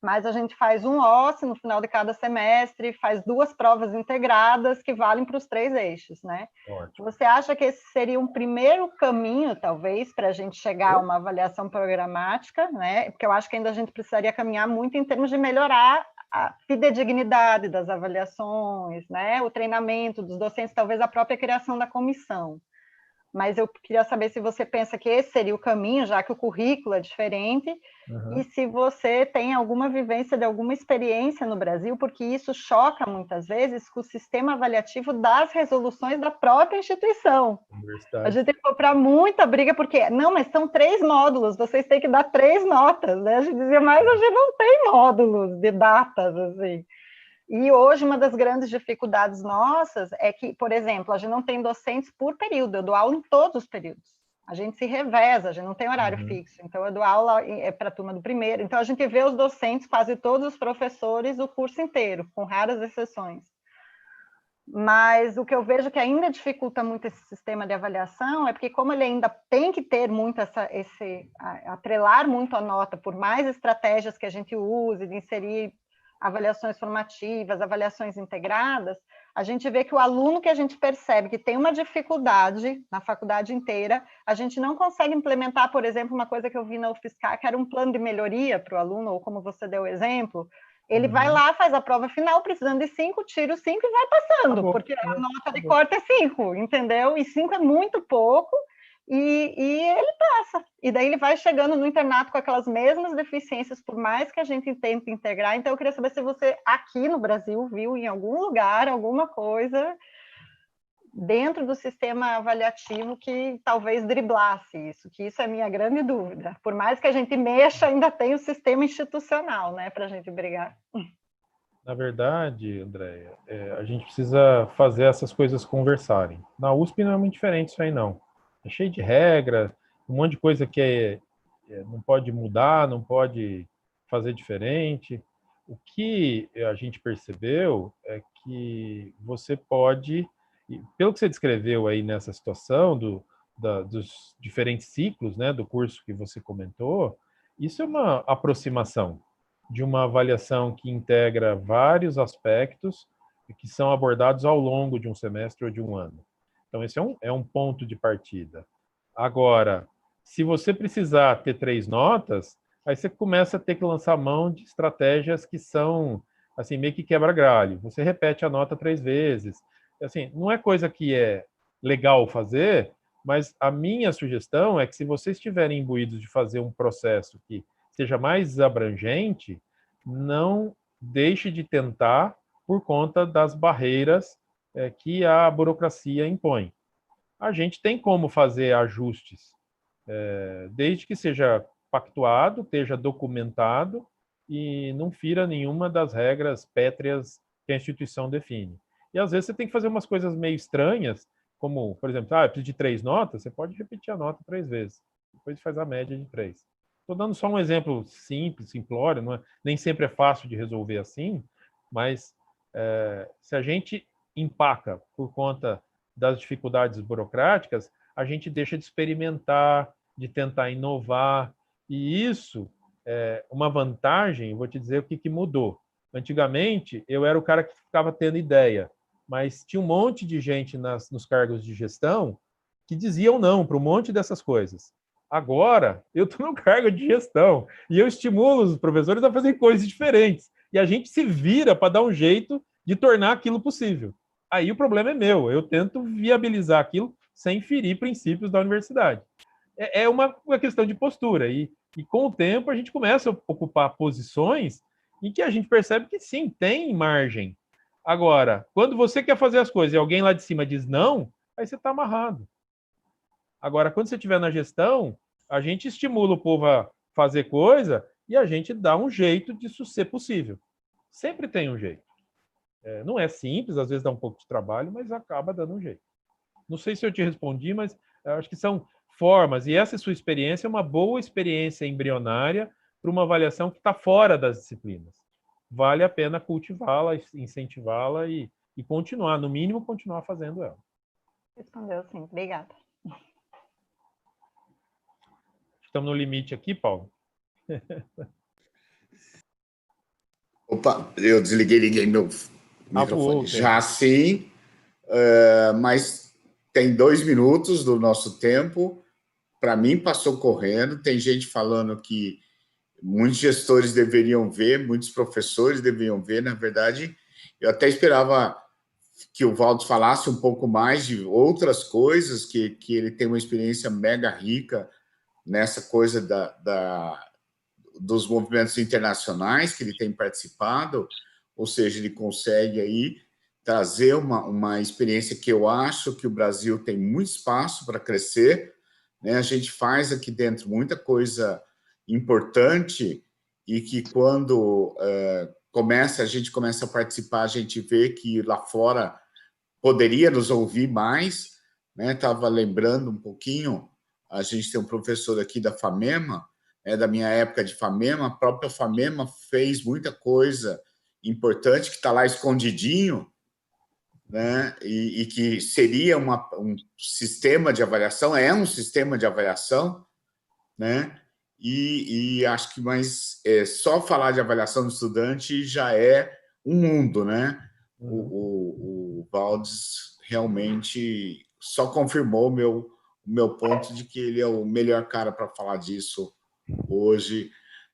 mas a gente faz um OSCE no final de cada semestre, faz 2 provas integradas que valem para os 3 eixos, né? Ótimo. Você acha que esse seria um primeiro caminho, talvez, para a gente chegar a uma avaliação programática, né? Porque eu acho que ainda a gente precisaria caminhar muito em termos de melhorar a fidedignidade das avaliações, né? O treinamento dos docentes, talvez a própria criação da comissão. Mas eu queria saber se você pensa que esse seria o caminho, já que o currículo é diferente, e se você tem alguma vivência de alguma experiência no Brasil, porque isso choca muitas vezes com o sistema avaliativo das resoluções da própria instituição. A gente tem que comprar muita briga, porque, não, mas são 3 módulos, vocês têm que dar 3 notas, né? A gente dizia, mas a gente não tem módulos de datas, assim. E hoje, uma das grandes dificuldades nossas é que, por exemplo, a gente não tem docentes por período, eu dou aula em todos os períodos. A gente se reveza, a gente não tem horário fixo. Então, eu dou aula para a turma do primeiro. Então, a gente vê os docentes, quase todos os professores, o curso inteiro, com raras exceções. Mas o que eu vejo que ainda dificulta muito esse sistema de avaliação é porque, como ele ainda tem que ter muito atrelar muito a nota, por mais estratégias que a gente use, de inserir avaliações formativas, avaliações integradas, a gente vê que o aluno que a gente percebe que tem uma dificuldade na faculdade inteira, a gente não consegue implementar, por exemplo, uma coisa que eu vi na UFSCar, que era um plano de melhoria para o aluno, ou como você deu o exemplo. Ele vai lá, faz a prova final, precisando de 5, tira os 5 e vai passando, porque a nota de corte é 5, entendeu? E 5 é muito pouco, e ele passa. E daí ele vai chegando no internato com aquelas mesmas deficiências, por mais que a gente tente integrar. Então, eu queria saber se você, aqui no Brasil, viu em algum lugar, alguma coisa dentro do sistema avaliativo que talvez driblasse isso, que isso é a minha grande dúvida. Por mais que a gente mexa, ainda tem o sistema institucional, né, para a gente brigar. Na verdade, Andréia, a gente precisa fazer essas coisas conversarem. Na USP não é muito diferente isso aí, não. É cheio de regra, um monte de coisa que não pode mudar, não pode fazer diferente. O que a gente percebeu é que você pode, pelo que você descreveu aí nessa situação dos diferentes ciclos, né, do curso que você comentou, isso é uma aproximação de uma avaliação que integra vários aspectos que são abordados ao longo de um semestre ou de um ano. Então, esse é um ponto de partida. Agora, se você precisar ter 3 notas, aí você começa a ter que lançar mão de estratégias que são, assim, meio que quebra-galho. Você repete a nota 3 vezes. Assim, não é coisa que é legal fazer, mas a minha sugestão é que, se vocês estiverem imbuídos de fazer um processo que seja mais abrangente, não deixe de tentar por conta das barreiras que a burocracia impõe. A gente tem como fazer ajustes, desde que seja pactuado, esteja documentado e não fira nenhuma das regras pétreas que a instituição define. E às vezes você tem que fazer umas coisas meio estranhas, como, por exemplo, eu preciso de 3 notas, você pode repetir a nota 3 vezes, depois faz a média de 3. Estou dando só um exemplo simples, simplório, nem sempre é fácil de resolver assim, mas se a gente empaca por conta das dificuldades burocráticas, a gente deixa de experimentar, de tentar inovar, e isso é uma vantagem. Vou te dizer o que mudou. Antigamente, eu era o cara que ficava tendo ideia, mas tinha um monte de gente nos cargos de gestão que diziam não para um monte dessas coisas. Agora, eu estou no cargo de gestão e eu estimulo os professores a fazer coisas diferentes. E a gente se vira para dar um jeito de tornar aquilo possível. Aí o problema é meu, eu tento viabilizar aquilo sem ferir princípios da universidade. É uma questão de postura, e com o tempo a gente começa a ocupar posições em que a gente percebe que sim, tem margem. Agora, quando você quer fazer as coisas e alguém lá de cima diz não, aí você está amarrado. Agora, quando você estiver na gestão, a gente estimula o povo a fazer coisa e a gente dá um jeito disso ser possível. Sempre tem um jeito. Não é simples, às vezes dá um pouco de trabalho, mas acaba dando um jeito. Não sei se eu te respondi, mas eu acho que são formas, e essa sua experiência é uma boa experiência embrionária para uma avaliação que está fora das disciplinas. Vale a pena cultivá-la, incentivá-la e continuar, no mínimo, continuar fazendo ela. Respondeu sim, obrigada. Estamos no limite aqui, Paulo? Opa, eu desliguei e liguei meu microfone. Já sim, mas tem 2 minutos do nosso tempo. Para mim, passou correndo. Tem gente falando que muitos gestores deveriam ver, muitos professores deveriam ver. Na verdade, eu até esperava que o Valdo falasse um pouco mais de outras coisas, que ele tem uma experiência mega rica nessa coisa dos movimentos internacionais que ele tem participado, ou seja, ele consegue aí trazer uma experiência que eu acho que o Brasil tem muito espaço para crescer, né? A gente faz aqui dentro muita coisa importante e que quando a gente começa a participar, a gente vê que lá fora poderia nos ouvir mais, né? Estava lembrando um pouquinho, a gente tem um professor aqui da FAMEMA, da minha época de FAMEMA, a própria FAMEMA fez muita coisa importante que está lá escondidinho, né? E que seria um sistema de avaliação, é um sistema de avaliação, né? E acho que só falar de avaliação do estudante já é um mundo, né? O Valdes realmente só confirmou o meu ponto de que ele é o melhor cara para falar disso hoje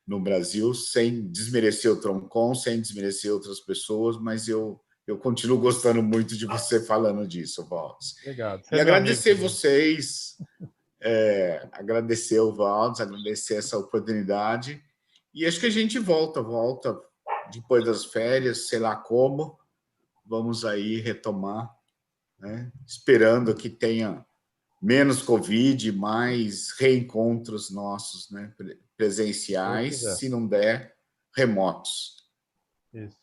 no Brasil, sem desmerecer o Troncon, sem desmerecer outras pessoas, mas eu continuo gostando muito de você falando disso, Valdes. Obrigado. E agradecer vocês, agradecer o Valdes, agradecer essa oportunidade. E acho que a gente volta depois das férias, sei lá como, vamos aí retomar, né? Esperando que tenha menos Covid, mais reencontros nossos, né? Presenciais, se não der, remotos. Isso.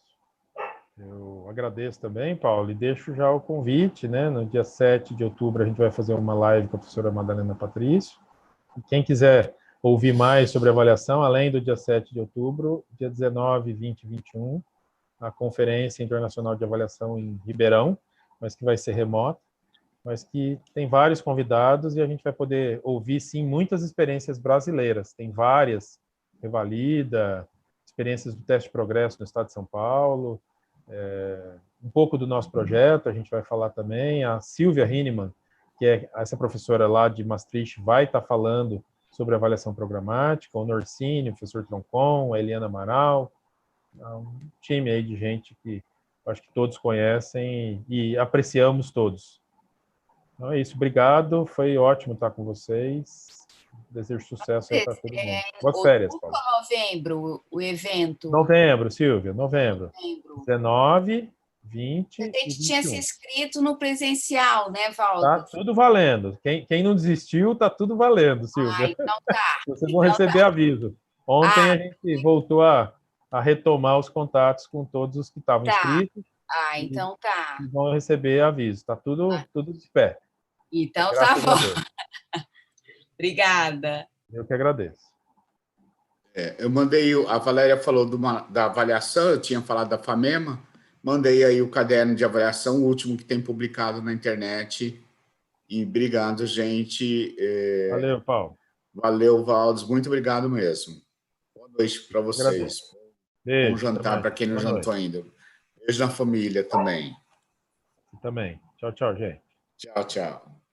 Eu agradeço também, Paulo, e deixo já o convite, né? No dia 7 de outubro a gente vai fazer uma live com a professora Madalena Patrício. E quem quiser ouvir mais sobre avaliação, além do dia 7 de outubro, dia 19, 20 e 21, a Conferência Internacional de Avaliação em Ribeirão, mas que vai ser remota, mas que tem vários convidados e a gente vai poder ouvir, sim, muitas experiências brasileiras. Tem várias, Revalida, experiências do teste de progresso no estado de São Paulo, um pouco do nosso projeto, a gente vai falar também. A Silvia Hinnemann, que é essa professora lá de Maastricht, vai estar falando sobre avaliação programática, o Norsini, o professor Troncon, a Eliana Amaral, um time aí de gente que acho que todos conhecem e apreciamos todos. Então é isso, obrigado, foi ótimo estar com vocês. Desejo sucesso aí para todo mundo. Boas férias, Paulo. Ou novembro, o evento? Novembro, Silvia, novembro. 19, 20 A e gente 21. tinha se inscrito no presencial, né, Valdo? Tá tudo valendo. Quem não desistiu, tá tudo valendo, Silvia. Então tá. Vocês vão receber aviso. Ontem a gente voltou a retomar os contatos com todos os que estavam inscritos. Então tá. E vão receber aviso. Tá tudo de pé. Então tá bom. Obrigada. Eu que agradeço. Eu mandei, a Valéria falou da avaliação, eu tinha falado da FAMEMA, mandei aí o caderno de avaliação, o último que tem publicado na internet. E obrigado, gente. Valeu, Paulo. Valeu, Valdes. Muito obrigado mesmo. Boa noite para vocês. Beijo. Bom jantar para quem não jantou ainda. Beijo na família também. Também. Tchau, tchau, gente. Tchau, tchau.